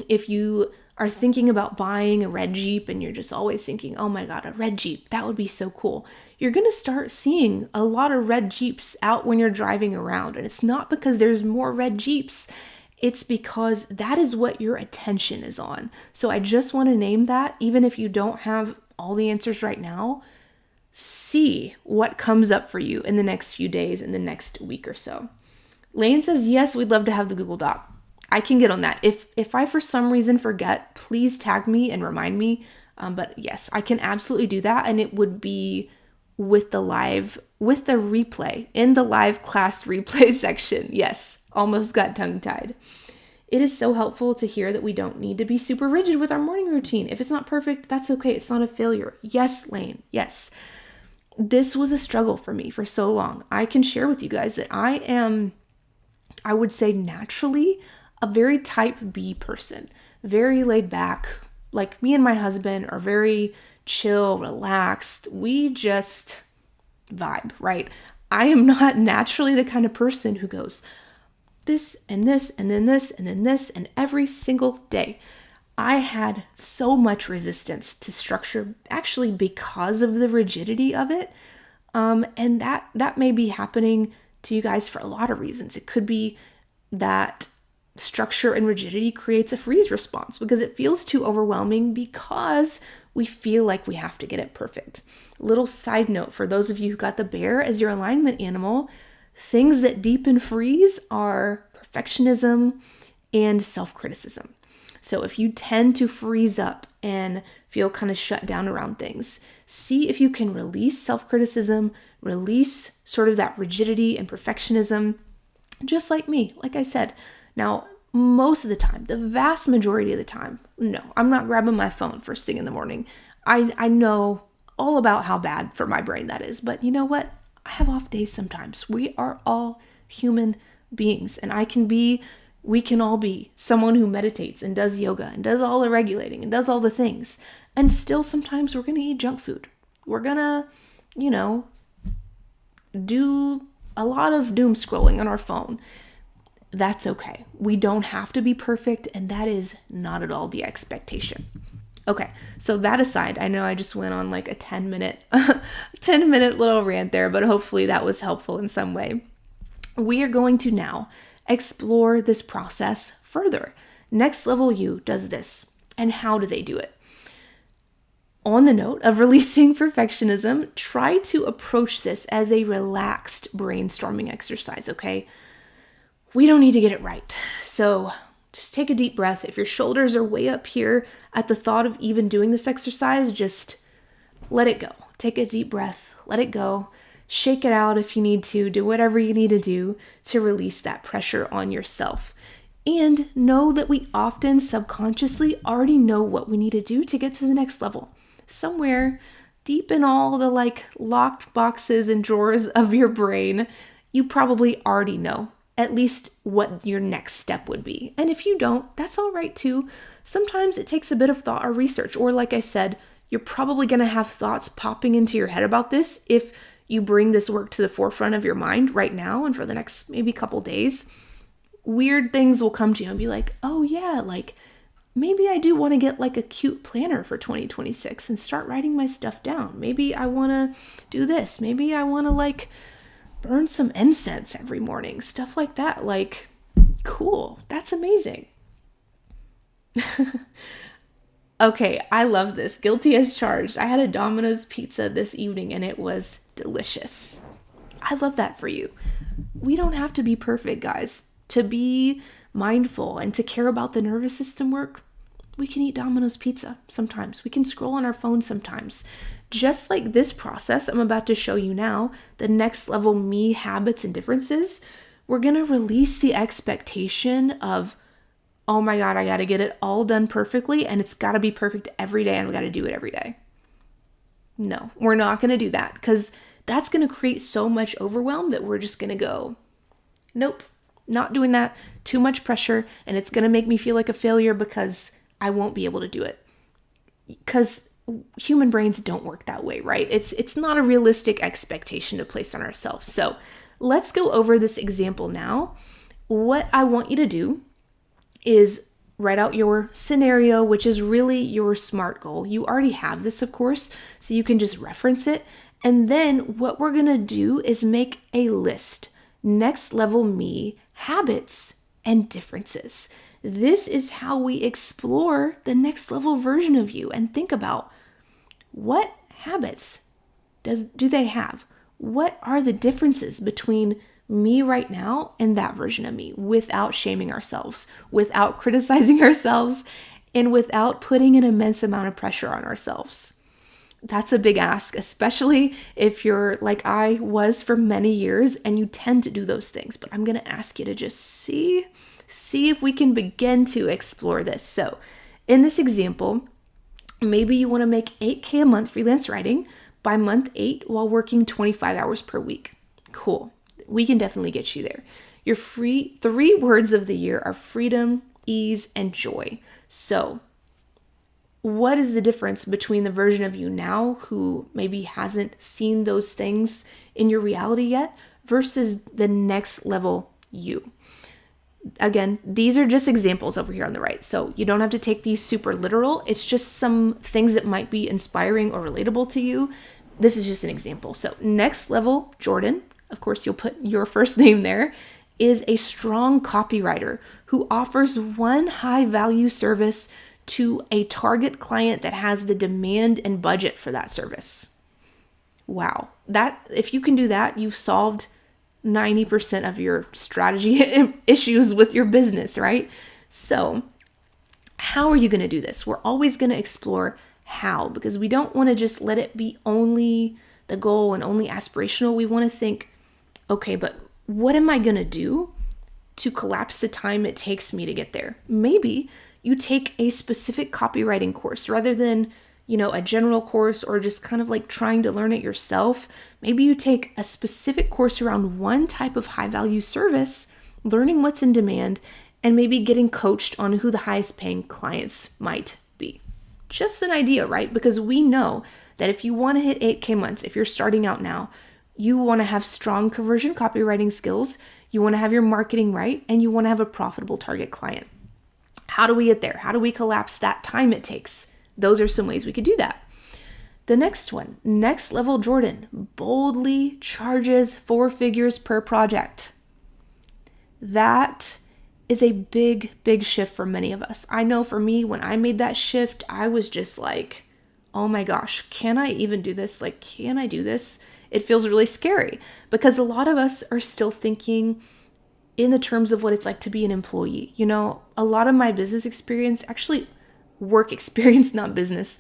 if you are thinking about buying a red Jeep and you're just always thinking, oh my God, a red Jeep, that would be so cool. You're going to start seeing a lot of red Jeeps out when you're driving around. And it's not because there's more red Jeeps. It's because that is what your attention is on. So I just want to name that, even if you don't have all the answers right now, see what comes up for you in the next few days, in the next week or so. Lane says, yes, we'd love to have the Google Doc. I can get on that. If I for some reason forget, please tag me and remind me. But yes, I can absolutely do that. And it would be with the replay, in the live class replay section. Yes, almost got tongue-tied. It is so helpful to hear that we don't need to be super rigid with our morning routine. If it's not perfect, that's okay. It's not a failure. Yes, Lane, yes. This was a struggle for me for so long. I can share with you guys that I would say naturally, a very type B person, very laid back. Like me and my husband are very chill, relaxed. We just vibe, right? I am not naturally the kind of person who goes this and this and then this and then this and every single day. I had so much resistance to structure, actually because of the rigidity of it. And that may be happening to you guys for a lot of reasons. It could be that structure and rigidity creates a freeze response because it feels too overwhelming because we feel like we have to get it perfect. Little side note for those of you who got the bear as your alignment animal, things that deepen freeze are perfectionism and self-criticism. So if you tend to freeze up and feel kind of shut down around things, see if you can release self-criticism, release sort of that rigidity and perfectionism, just like me, like I said. Now, most of the time, the vast majority of the time, no, I'm not grabbing my phone first thing in the morning. I know all about how bad for my brain that is, but you know what? I have off days sometimes. We are all human beings, and we can all be someone who meditates and does yoga and does all the regulating and does all the things. And still sometimes we're going to eat junk food. We're going to, do a lot of doom scrolling on our phone. That's okay. We don't have to be perfect, and that is not at all the expectation. Okay, so that aside, I know I just went on like a 10-minute little rant there, but hopefully that was helpful in some way. We are going to now explore this process further. Next Level You does this, and how do they do it? On the note of releasing perfectionism, try to approach this as a relaxed brainstorming exercise, okay? We don't need to get it right. So just take a deep breath. If your shoulders are way up here at the thought of even doing this exercise, just let it go. Take a deep breath, let it go. Shake it out if you need to. Do whatever you need to do to release that pressure on yourself. And know that we often subconsciously already know what we need to do to get to the next level. Somewhere deep in all the locked boxes and drawers of your brain, you probably already know at least what your next step would be. And if you don't, that's all right too. Sometimes it takes a bit of thought or research, or like I said, you're probably going to have thoughts popping into your head about this if you bring this work to the forefront of your mind right now and for the next maybe couple days. Weird things will come to you and be like, oh yeah, maybe I do want to get a cute planner for 2026 and start writing my stuff down. Maybe I want to do this. Maybe I want to burn some incense every morning. Stuff like that. Cool. That's amazing. Okay, I love this. Guilty as charged. I had a Domino's pizza this evening and it was delicious. I love that for you. We don't have to be perfect, guys. To be mindful and to care about the nervous system work, we can eat Domino's pizza sometimes. We can scroll on our phone sometimes. Just like this process I'm about to show you now, the next level me habits and differences, we're going to release the expectation of, oh my God, I got to get it all done perfectly and it's got to be perfect every day and we got to do it every day. No, we're not going to do that because that's going to create so much overwhelm that we're just going to go, nope, not doing that. Too much pressure and it's going to make me feel like a failure because I won't be able to do it. Because human brains don't work that way, right? It's not a realistic expectation to place on ourselves. So let's go over this example now. What I want you to do is write out your scenario, which is really your SMART goal. You already have this, of course, so you can just reference it. And then what we're going to do is make a list. Next Level Me habits and differences. This is how we explore the next level version of you and think about what habits do they have? What are the differences between me right now and that version of me without shaming ourselves, without criticizing ourselves, and without putting an immense amount of pressure on ourselves? That's a big ask, especially if you're like I was for many years and you tend to do those things. But I'm going to ask you to just see if we can begin to explore this. So in this example, maybe you want to make $8,000 a month freelance writing by month 8 while working 25 hours per week. Cool. We can definitely get you there. Your 3 words of the year are freedom, ease, and joy. So what is the difference between the version of you now who maybe hasn't seen those things in your reality yet versus the next level you? Again, these are just examples over here on the right. So you don't have to take these super literal. It's just some things that might be inspiring or relatable to you. this is just an example. So Next Level Jordan, of course, you'll put your first name there, is a strong copywriter who offers one high value service to a target client that has the demand and budget for that service. Wow. That, if you can do that, you've solved 90% of your strategy issues with your business, right? So how are you going to do this? We're always going to explore how, because we don't want to just let it be only the goal and only aspirational. We want to think, okay, but what am I going to do to collapse the time it takes me to get there? Maybe you take a specific copywriting course rather than, a general course or just kind of like trying to learn it yourself. Maybe you take a specific course around one type of high value service, learning what's in demand, and maybe getting coached on who the highest paying clients might be. Just an idea, right? Because we know that if you want to hit 8K months, if you're starting out now, you want to have strong conversion copywriting skills, you want to have your marketing right, and you want to have a profitable target client. How do we get there? How do we collapse that time it takes? Those are some ways we could do that. The next one, Next Level Jordan, boldly charges 4 figures per project. That is a big, big shift for many of us. I know for me, when I made that shift, I was just like, oh my gosh, can I even do this? Like, can I do this? It feels really scary because a lot of us are still thinking in the terms of what it's like to be an employee. A lot of my business experience, actually work experience, not business,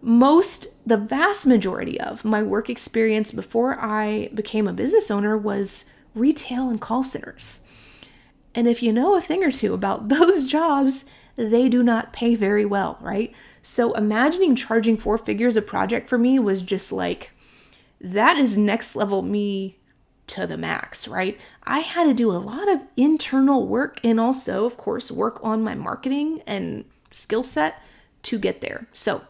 the vast majority of my work experience before I became a business owner was retail and call centers. And if you know a thing or two about those jobs, they do not pay very well, right? So imagining charging 4 figures a project for me was just like, that is next level me to the max, right? I had to do a lot of internal work and also, of course, work on my marketing and skill set to get there. So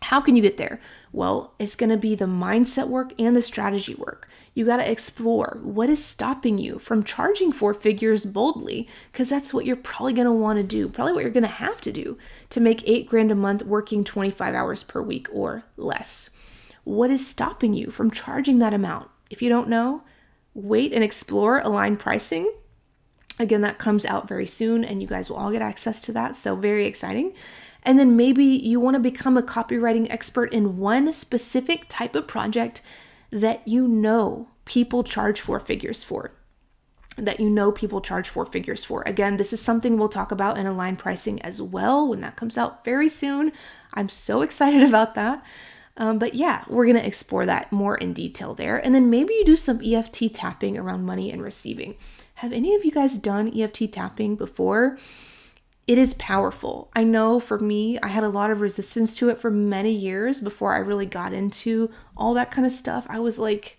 how can you get there? Well, it's going to be the mindset work and the strategy work. You got to explore what is stopping you from charging 4 figures boldly, because that's what you're probably going to want to do, probably what you're going to have to do to make $8,000 a month working 25 hours per week or less. What is stopping you from charging that amount? If you don't know, wait and explore aligned pricing. Again, that comes out very soon and you guys will all get access to that. So very exciting. And then maybe you want to become a copywriting expert in one specific type of project that people charge 4 figures for. Again, this is something we'll talk about in aligned pricing as well when that comes out very soon. I'm so excited about that. But yeah, we're going to explore that more in detail there. And then maybe you do some EFT tapping around money and receiving. Have any of you guys done EFT tapping before? It is powerful. I know for me, I had a lot of resistance to it for many years before I really got into all that kind of stuff. I was like,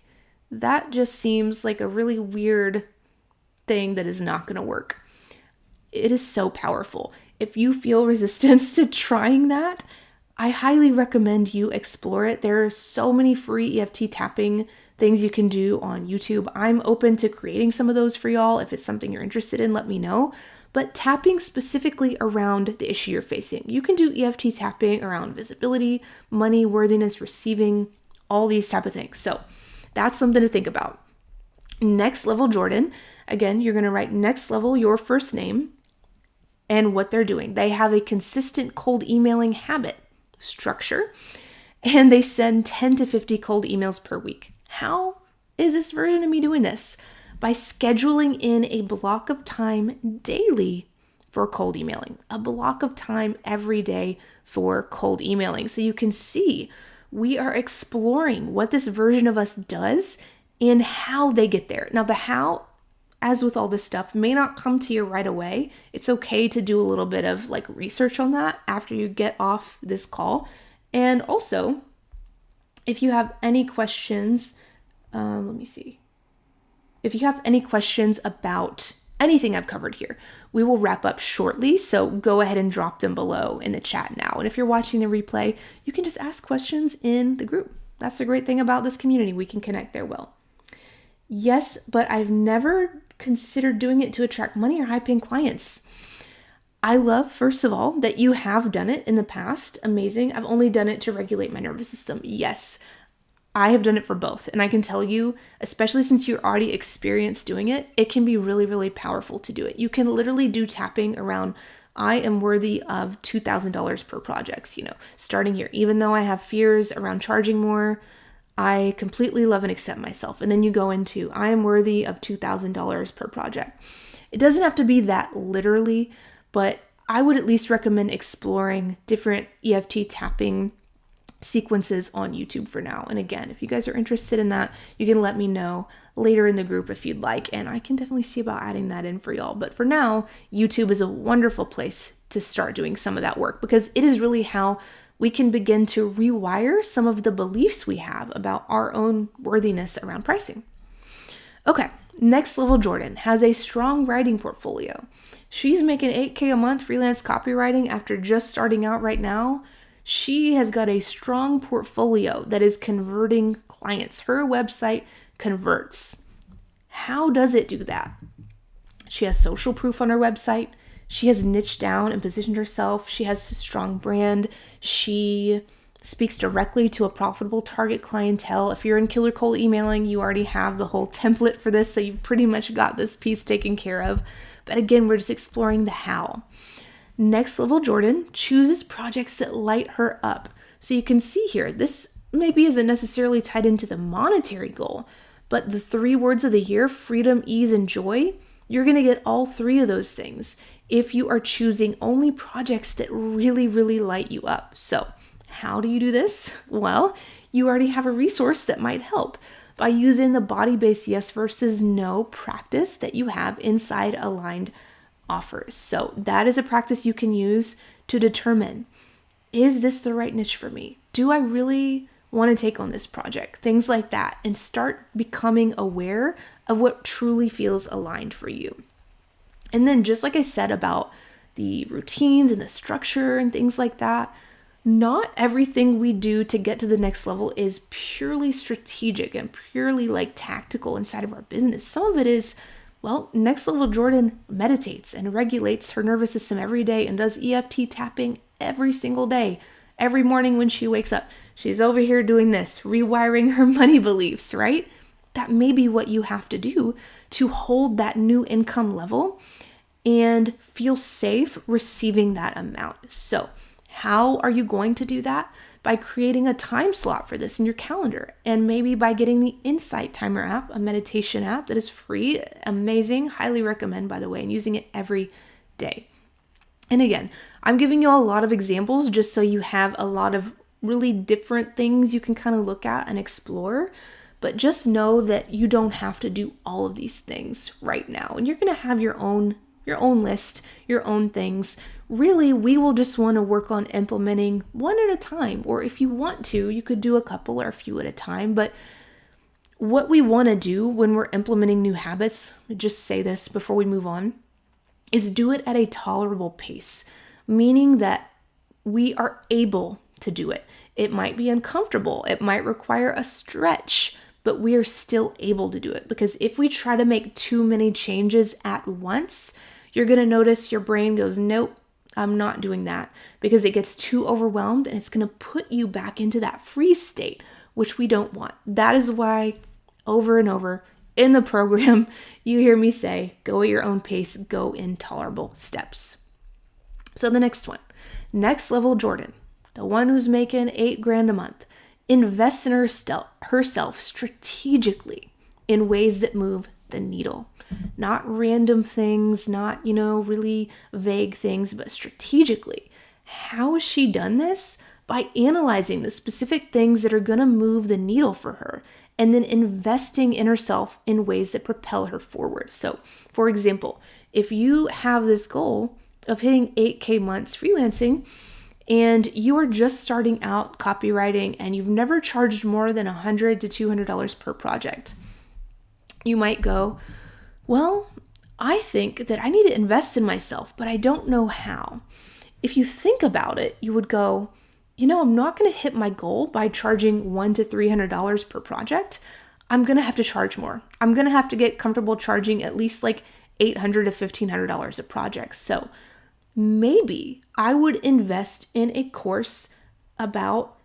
that just seems like a really weird thing that is not going to work. It is so powerful. If you feel resistance to trying that, I highly recommend you explore it. There are so many free EFT tapping things you can do on YouTube. I'm open to creating some of those for y'all. If it's something you're interested in, let me know. But tapping specifically around the issue you're facing. You can do EFT tapping around visibility, money, worthiness, receiving, all these type of things. So that's something to think about. Next Level Jordan. Again, you're going to write Next Level, your first name, and what they're doing. They have a consistent cold emailing habit structure, and they send 10 to 50 cold emails per week. How is this version of me doing this? By scheduling in a block of time daily for cold emailing, a block of time every day for cold emailing. So you can see we are exploring what this version of us does and how they get there. Now, the how, as with all this stuff, may not come to you right away. It's okay to do a little bit of research on that after you get off this call. And also, if you have any questions, If you have any questions about anything I've covered here, we will wrap up shortly. So go ahead and drop them below in the chat now. And if you're watching the replay, you can just ask questions in the group. That's the great thing about this community. We can connect there well. Yes, but I've never considered doing it to attract money or high-paying clients. I love, first of all, that you have done it in the past. Amazing. I've only done it to regulate my nervous system. Yes, I have done it for both. And I can tell you, especially since you're already experienced doing it, it can be really, really powerful to do it. You can literally do tapping around, I am worthy of $2,000 per projects, starting here. Even though I have fears around charging more, I completely love and accept myself. And then you go into, I am worthy of $2,000 per project. It doesn't have to be that literally, but I would at least recommend exploring different EFT tapping sequences on YouTube for now. And again, if you guys are interested in that, you can let me know later in the group if you'd like, and I can definitely see about adding that in for y'all. But for now, YouTube is a wonderful place to start doing some of that work, because it is really how we can begin to rewire some of the beliefs we have about our own worthiness around pricing. Okay, next level Jordan has a strong writing portfolio. She's making $8K a month freelance copywriting after just starting out right now. She has got a strong portfolio that is converting clients. Her website converts. How does it do that? She has social proof on her website. She has niched down and positioned herself. She has a strong brand. She speaks directly to a profitable target clientele. If you're in killer cold emailing, you already have the whole template for this, so you've pretty much got this piece taken care of. But again, we're just exploring the how. Next level Jordan chooses projects that light her up. So you can see here, this maybe isn't necessarily tied into the monetary goal, but the 3 words of the year, freedom, ease, and joy, you're going to get all 3 of those things if you are choosing only projects that really, really light you up. So how do you do this? Well, you already have a resource that might help by using the body-based yes versus no practice that you have inside Aligned Offers. So that is a practice you can use to determine, is this the right niche for me? Do I really want to take on this project? Things like that, and start becoming aware of what truly feels aligned for you. And then just like I said about the routines and the structure and things like that, not everything we do to get to the next level is purely strategic and purely like tactical inside of our business. Some of it is, well, next level Jordan meditates and regulates her nervous system every day and does EFT tapping every single day. Every morning when she wakes up, she's over here doing this, rewiring her money beliefs, right? That may be what you have to do to hold that new income level and feel safe receiving that amount. So how are you going to do that? By creating a time slot for this in your calendar, and maybe by getting the Insight Timer app, a meditation app that is free, amazing, highly recommend, by the way, and using it every day. And again, I'm giving you a lot of examples just so you have a lot of really different things you can kind of look at and explore, but just know that you don't have to do all of these things right now, and you're going to have your own list, your own things. Really, we will just want to work on implementing one at a time, or if you want to, you could do a couple or a few at a time. But what we want to do when we're implementing new habits, just say this before we move on, is do it at a tolerable pace, meaning that we are able to do it. It might be uncomfortable, it might require a stretch, but we are still able to do it. Because if we try to make too many changes at once, you're going to notice your brain goes, nope, I'm not doing that, because it gets too overwhelmed and it's going to put you back into that freeze state, which we don't want. That is why over and over in the program, you hear me say, go at your own pace, go in tolerable steps. So the next one, next level Jordan, the one who's making $8,000 a month, invests in herself strategically in ways that move the needle. Not random things, not, really vague things, but strategically. How has she done this? By analyzing the specific things that are going to move the needle for her, and then investing in herself in ways that propel her forward. So, for example, if you have this goal of hitting 8K months freelancing, and you are just starting out copywriting and you've never charged more than $100 to $200 per project, you might go, well, I think that I need to invest in myself, but I don't know how. If you think about it, you would go, I'm not going to hit my goal by charging $100 to $300 per project. I'm going to have to charge more. I'm going to have to get comfortable charging at least like $800 to $1,500 a project. So maybe I would invest in a course about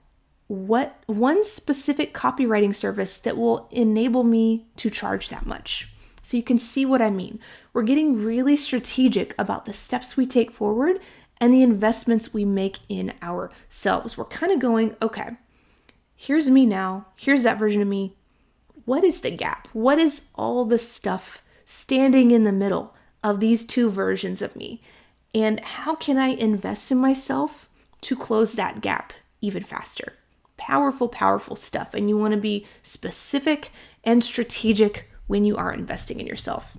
what one specific copywriting service that will enable me to charge that much. So you can see what I mean. We're getting really strategic about the steps we take forward and the investments we make in ourselves. We're kind of going, okay, here's me now. Here's that version of me. What is the gap? What is all the stuff standing in the middle of these two versions of me? And how can I invest in myself to close that gap even faster? Powerful, powerful stuff. And you want to be specific and strategic when you are investing in yourself.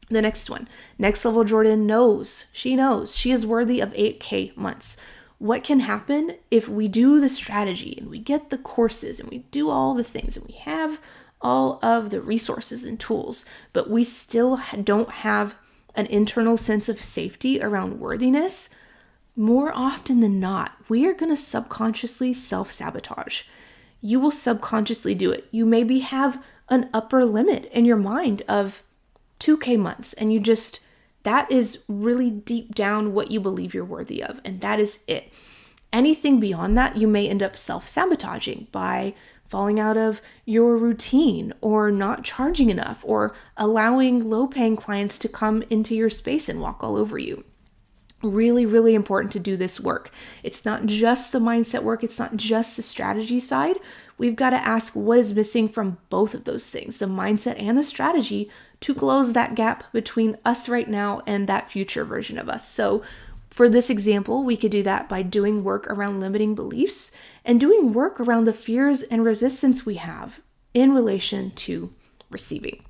The next one, Next Level Jordan knows she is worthy of 8K months. What can happen if we do the strategy and we get the courses and we do all the things and we have all of the resources and tools, but we still don't have an internal sense of safety around worthiness? More often than not, we are going to subconsciously self-sabotage. You will subconsciously do it. You maybe have an upper limit in your mind of 2K months, and that is really deep down what you believe you're worthy of, and that is it. Anything beyond that, you may end up self-sabotaging by falling out of your routine or not charging enough or allowing low-paying clients to come into your space and walk all over you. Really, really important to do this work. It's not just the mindset work. It's not just the strategy side. We've got to ask what is missing from both of those things, the mindset and the strategy, to close that gap between us right now and that future version of us. So for this example, we could do that by doing work around limiting beliefs and doing work around the fears and resistance we have in relation to receiving.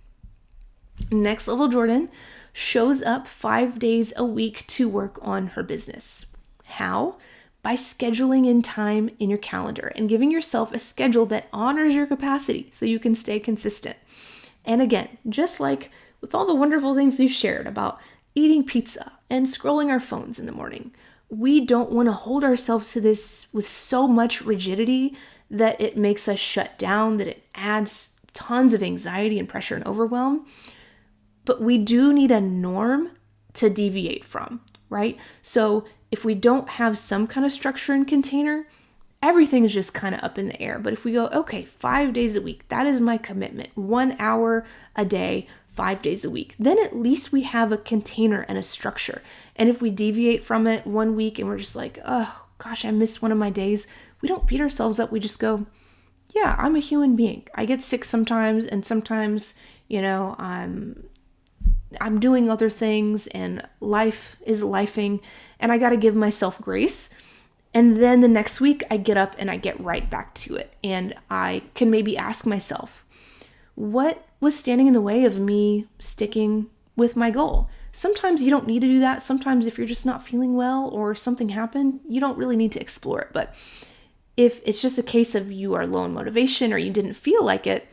Next Level Jordan shows up 5 days a week to work on her business. How? By scheduling in time in your calendar and giving yourself a schedule that honors your capacity so you can stay consistent. And again, just like with all the wonderful things we've shared about eating pizza and scrolling our phones in the morning, we don't want to hold ourselves to this with so much rigidity that it makes us shut down, that it adds tons of anxiety and pressure and overwhelm. But we do need a norm to deviate from, right? So if we don't have some kind of structure and container, everything is just kind of up in the air. But if we go, okay, 5 days a week, that is my commitment, 1 hour a day, 5 days a week, then at least we have a container and a structure. And if we deviate from it 1 week and we're just like, oh gosh, I missed one of my days, we don't beat ourselves up. We just go, yeah, I'm a human being. I get sick sometimes, and sometimes, I'm doing other things and life is lifing, and I got to give myself grace. And then the next week I get up and I get right back to it. And I can maybe ask myself, what was standing in the way of me sticking with my goal? Sometimes you don't need to do that. Sometimes if you're just not feeling well or something happened, you don't really need to explore it. But if it's just a case of you are low on motivation or you didn't feel like it,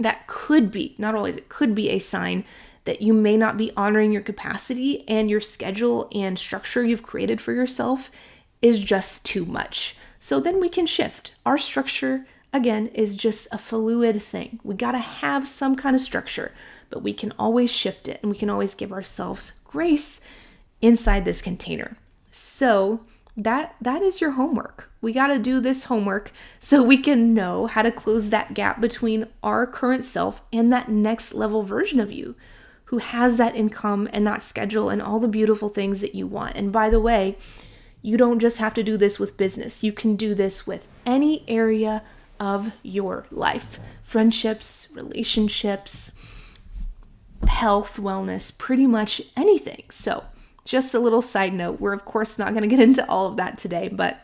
that could be, not always, it could be a sign that you may not be honoring your capacity and your schedule and structure you've created for yourself is just too much. So then we can shift. Our structure, again, is just a fluid thing. We got to have some kind of structure, but we can always shift it and we can always give ourselves grace inside this container. So that is your homework. We got to do this homework so we can know how to close that gap between our current self and that next level version of you who has that income and that schedule and all the beautiful things that you want. And by the way, you don't just have to do this with business. You can do this with any area of your life. Friendships, relationships, health, wellness, pretty much anything. So just a little side note, we're of course not going to get into all of that today, but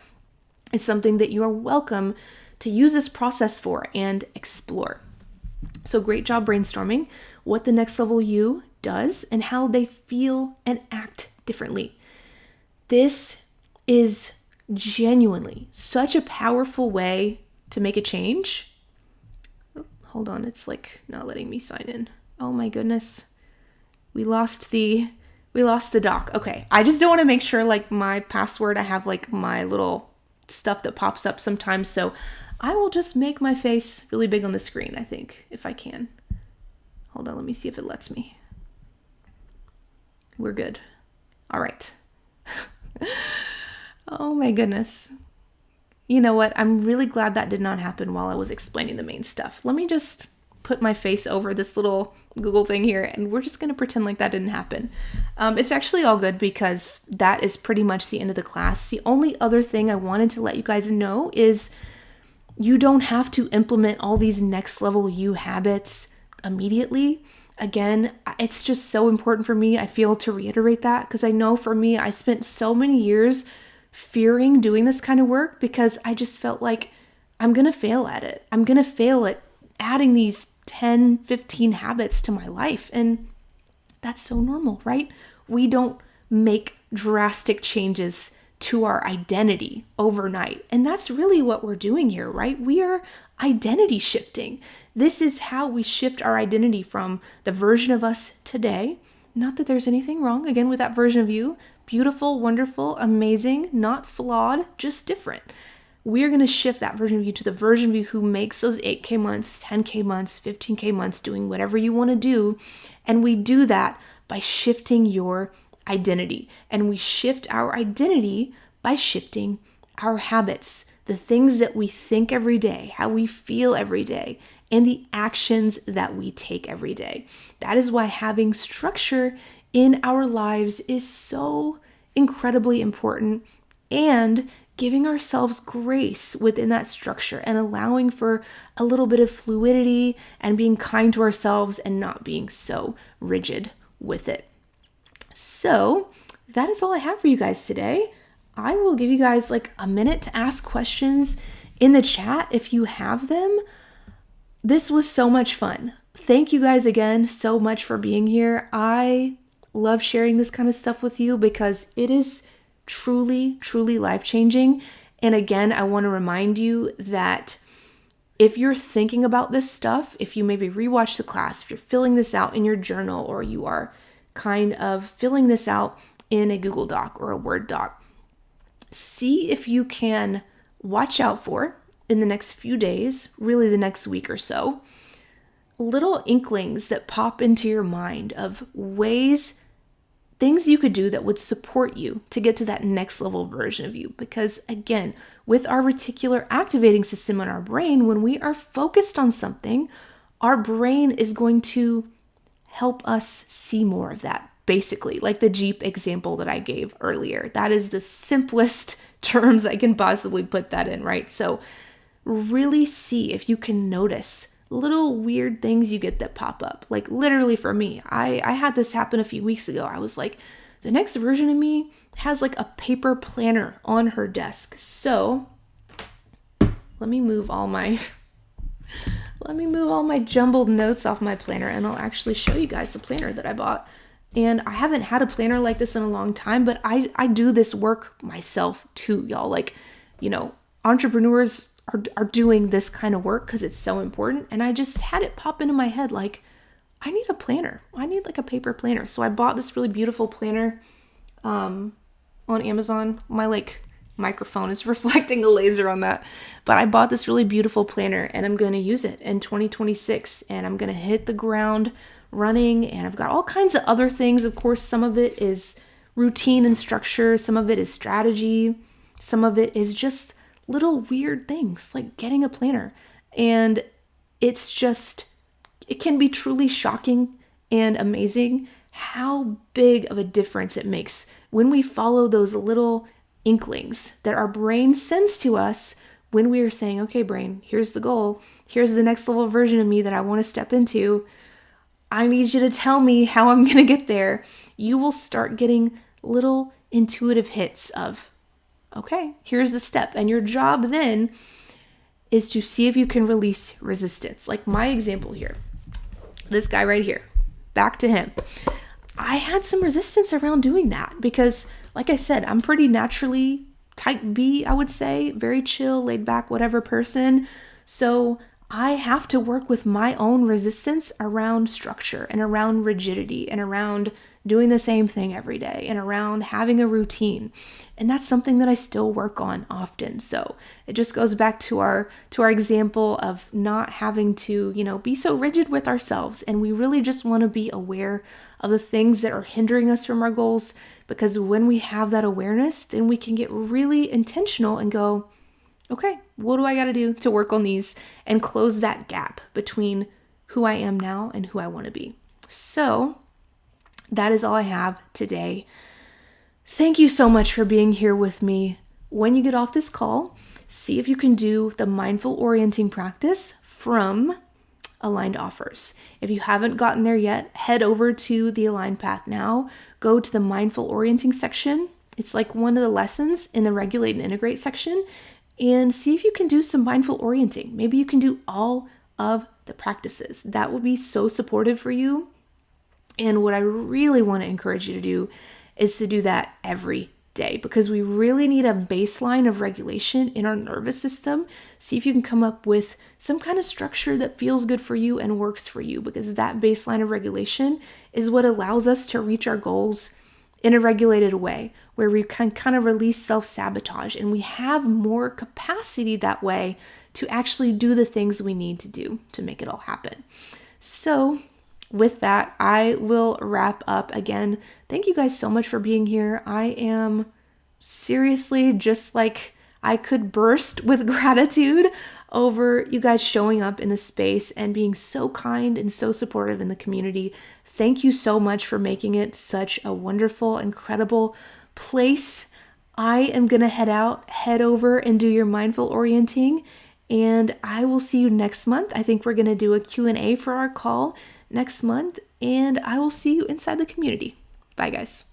it's something that you are welcome to use this process for and explore. So great job brainstorming what the next level you does and how they feel and act differently. This is genuinely such a powerful way to make a change. Oh, hold on, it's like not letting me sign in. Oh my goodness. We lost the doc. Okay, I just don't want to make sure like my password, I have like my little stuff that pops up sometimes, so I will just make my face really big on the screen, I think, if I can. Hold on, let me see if it lets me. We're good. All right. Oh my goodness. You know what? I'm really glad that did not happen while I was explaining the main stuff. Let me just put my face over this little Google thing here, and we're just going to pretend like that didn't happen. It's actually all good because that is pretty much the end of the class. The only other thing I wanted to let you guys know is you don't have to implement all these next level you habits immediately. Again, it's just so important for me, I feel, to reiterate that, because I know for me, I spent so many years fearing doing this kind of work because I just felt like I'm going to fail at it. I'm going to fail at adding these 10, 15 habits to my life. And that's so normal, right? We don't make drastic changes to our identity overnight. And that's really what we're doing here, right? We are identity shifting. This is how we shift our identity from the version of us today. Not that there's anything wrong, again, with that version of you. Beautiful, wonderful, amazing, not flawed, just different. We are going to shift that version of you to the version of you who makes those 8K months, 10K months, 15K months, doing whatever you want to do. And we do that by shifting your identity. And we shift our identity by shifting our habits, the things that we think every day, how we feel every day, and the actions that we take every day. That is why having structure in our lives is so incredibly important, and giving ourselves grace within that structure and allowing for a little bit of fluidity and being kind to ourselves and not being so rigid with it. So that is all I have for you guys today. I will give you guys like a minute to ask questions in the chat if you have them. This was so much fun. Thank you guys again so much for being here. I love sharing this kind of stuff with you because it is truly, truly life-changing. And again, I want to remind you that if you're thinking about this stuff, if you maybe rewatch the class, if you're filling this out in your journal, or you are kind of filling this out in a Google Doc or a Word doc, see if you can watch out for, in the next few days, really the next week or so, little inklings that pop into your mind of ways, things you could do that would support you to get to that next level version of you. Because again, with our reticular activating system in our brain, when we are focused on something, our brain is going to help us see more of that. Basically, like the Jeep example that I gave earlier. That is the simplest terms I can possibly put that in, right? So really see if you can notice little weird things you get that pop up. Like literally for me, I had this happen a few weeks ago. I was like, the next version of me has like a paper planner on her desk. So let me move all my jumbled notes off my planner, and I'll actually show you guys the planner that I bought. And I haven't had a planner like this in a long time, but I do this work myself too, y'all. Like, you know, entrepreneurs are doing this kind of work because it's so important. And I just had it pop into my head like, I need a planner. I need like a paper planner. So I bought this really beautiful planner on Amazon. My like microphone is reflecting a laser on that. But I bought this really beautiful planner, and I'm going to use it in 2026. And I'm going to hit the ground running. And I've got all kinds of other things. Of course, some of it is routine and structure. Some of it is strategy. Some of it is just little weird things like getting a planner. And it's just, it can be truly shocking and amazing how big of a difference it makes when we follow those little inklings that our brain sends to us when we are saying, okay, brain, here's the goal. Here's the next level version of me that I want to step into. I need you to tell me how I'm going to get there. You will start getting little intuitive hits of, okay, here's the step. And your job then is to see if you can release resistance. Like my example here, this guy right here, back to him. I had some resistance around doing that because, like I said, I'm pretty naturally type B, I would say, very chill, laid back, whatever person. So I have to work with my own resistance around structure and around rigidity and around doing the same thing every day and around having a routine. And that's something that I still work on often. So it just goes back to our example of not having to, be so rigid with ourselves. And we really just want to be aware of the things that are hindering us from our goals, because when we have that awareness, then we can get really intentional and go, Okay, what do I got to do to work on these and close that gap between who I am now and who I want to be? So, that is all I have today. Thank you so much for being here with me. When you get off this call, see if you can do the mindful orienting practice from Aligned Offers. If you haven't gotten there yet, head over to the Aligned Path now. Go to the mindful orienting section. It's like one of the lessons in the Regulate and Integrate section, and see if you can do some mindful orienting. Maybe you can do all of the practices. That would be so supportive for you. And what I really want to encourage you to do is to do that every day, because we really need a baseline of regulation in our nervous system. See if you can come up with some kind of structure that feels good for you and works for you, because that baseline of regulation is what allows us to reach our goals in a regulated way, where we can kind of release self-sabotage and we have more capacity that way to actually do the things we need to do to make it all happen. So with that, I will wrap up. Again, thank you guys so much for being here. I am seriously just like, I could burst with gratitude over you guys showing up in the space and being so kind and so supportive in the community. Thank you so much for making it such a wonderful, incredible place. I am going to head over and do your mindful orienting, and I will see you next month. I think we're going to do a Q&A for our call next month, and I will see you inside the community. Bye, guys.